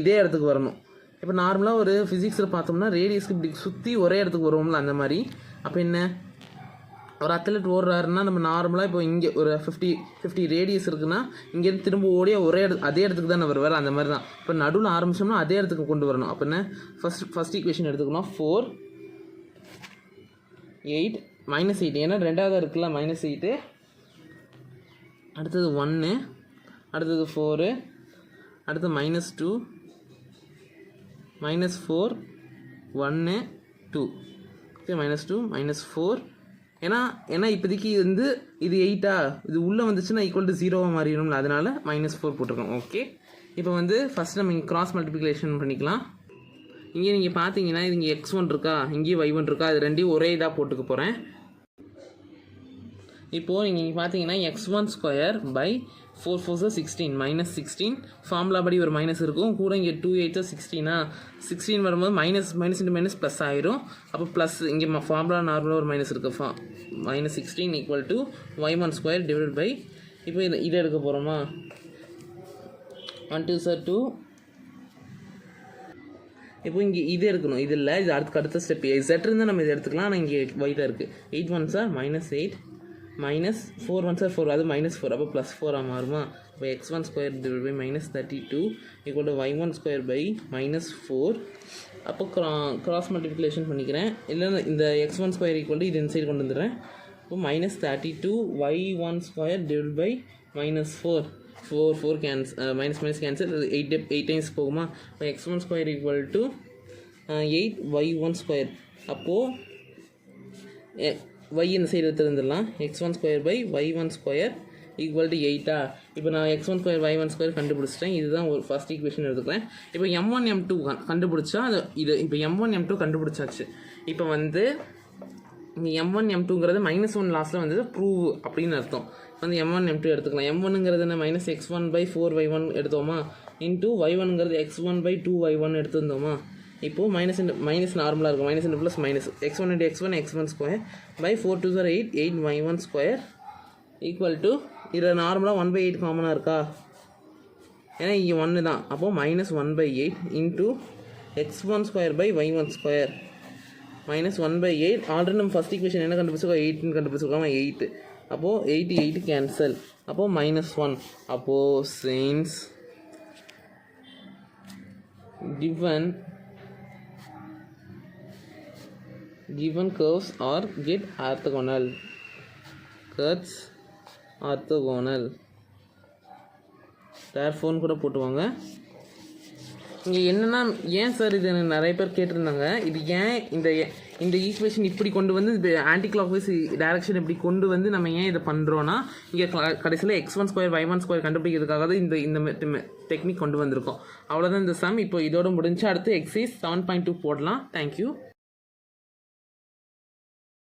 இதே இடத்துக்கு வரணும். இப்போ நார்மலாக ஒரு ஃபிசிக்ஸில் பார்த்தோம்னா ரேடியஸ்க்கு இப்படி சுற்றி ஒரே இடத்துக்கு வருவோம்ல, அந்த மாதிரி. அப்போ என்ன, ஒரு அத்லெட் ஓடுறாருன்னா நம்ம நார்மலாக இப்போ இங்கே ஒரு 50 ரேடியஸ் இருக்குன்னா இங்கேருந்து திரும்ப ஓடிய அதே இடத்துக்கு தான் வருவார். அந்த மாதிரி தான் இப்போ நடுவில் ஆரம்பிச்சோம்னா அதே இடத்துக்கு கொண்டு வரணும். அப்போ என்ன ஃபஸ்ட் ஈக்குவேஷன் எடுத்துக்கணும் 4 8 -8 ஏன்னா ரெண்டாவது இருக்குல்ல -8 அடுத்தது 1 அடுத்தது 4 அடுத்து -2 -4 1 2 ஓகே -2 -4 ஏன்னா இப்போதைக்கு வந்து இது 8 இது உள்ளே வந்துச்சுன்னா ஈக்குவல் டு 0 மாறிடும்ல, அதனால -4 போட்டிருக்கோம். ஓகே இப்போ வந்து ஃபஸ்ட் நம்ம இங்கே கிராஸ் மல்டிப்ளிகேஷன் பண்ணிக்கலாம். இங்கே நீங்கள் பார்த்தீங்கன்னா இது இங்கே x1 இருக்கா, இங்கேயும் y1 இருக்கா, அது ரெண்டையும் ஒரே இதாக போட்டுக்க போகிறேன். இப்போது நீங்கள் பார்த்தீங்கன்னா x1² by 4 4 16 -16 ஃபார்முலா படி ஒரு மைனஸ் இருக்கும், கூட இங்கே 2 8 16 வரும்போது மைனஸ் இன்ட்டு மைனஸ் ப்ளஸ் ஆயிரும். அப்போ ப்ளஸ் இங்கே ஃபார்முலா நார்மலாக ஒரு மைனஸ் இருக்குது, -16 equal to y1² divide by இப்போ இதை எடுக்க போகிறோமா 1 2 2 இப்போ இங்கே இது எடுக்கணும், இது இல்லை, இது அடுத்த ஸ்டெப் z இருந்தால் நம்ம இதை எடுத்துக்கலாம். ஆனால் இங்கே y தான் இருக்குது. 8 1 சார் -8 -4 1 சார் 4 அது -4 அப்போ +4 மாறுமா. இப்போ x1² divide by -32 equal to y1² by -4 அப்போ கிராஸ் மல்டிப்ளிகேஷன் பண்ணிக்கிறேன். இல்லைன்னா இந்த x1² ஈக்குவல் டு இது இந்த சைடு கொண்டு வந்துடுறேன். இப்போ -32 y1² divide by -4 4 cancel cancel 8 times போகுமா. இப்போ x1² ஈக்குவல் டு 8 y1². அப்போது y இந்த சைடு எடுத்துருந்துடலாம். x1² by y1² equal to 8 இப்போ நான் x1² y1² கண்டுபிடிச்சிட்டேன். இதுதான் ஒரு ஃபஸ்ட் ஈக்குவேஷன் எடுத்துக்கிறேன். இப்போ m1 m2 கண்டுபிடிச்சா இது இப்போ m1 m2 கண்டுபிடிச்சாச்சு. இப்போ வந்து இங்கே m1 m2ங்கிறது -1 லாஸ்ட்டில் வந்து ப்ரூவ் அப்படின்னு அர்த்தம். வந்து m1 m2 எடுத்துக்கலாம். m1ங்கிறது என்ன -x1 by 4y1 எடுத்தோமா, இன்ட்டு y1ங்கிறது x1 by 2y1 எடுத்துருந்தோமா. இப்போது மைனஸ் நார்மலாக இருக்கும், -into plus x1 into x1 by 4 2 8 y1² equal to இதில் நார்மலாக 1/8 காமனாக இருக்கா, ஏன்னா இங்கே 1 தான். அப்போது -1/8 into x1² by y1² -1/8 already நம்ம ஃபஸ்ட் ஈக்குவேஷன் என்ன கண்டுபிடிச்சிருக்கோம் 8ன்னு கண்டுபிடிச்சிருக்கோம் 8. அப்போது 8 கேன்சல், அப்போது -1. அப்போது since given curves are get orthogonal, curves orthogonal therefore கூட போட்டுவாங்க. இங்கே என்னென்னா ஏன் சார் இது எனக்கு நிறைய பேர் கேட்டிருந்தாங்க, இது ஏன் இந்த ஈக்குவேஷன் இப்படி கொண்டு வந்து ஆன்டி கிளாக் வைஸ் டைரக்ஷன் இப்படி கொண்டு வந்து நம்ம ஏன் இதை பண்ணுறோன்னா, இங்கே கடைசியில் x1² y1² கண்டுபிடிக்கிறதுக்காக தான் இந்த டெக்னிக் கொண்டு வந்திருக்கோம். அவ்வளோதான் இந்த சம். இப்போ இதோட முடிஞ்சு அடுத்து எக்ஸைஸ் 7.2 போடலாம். தேங்க்யூ.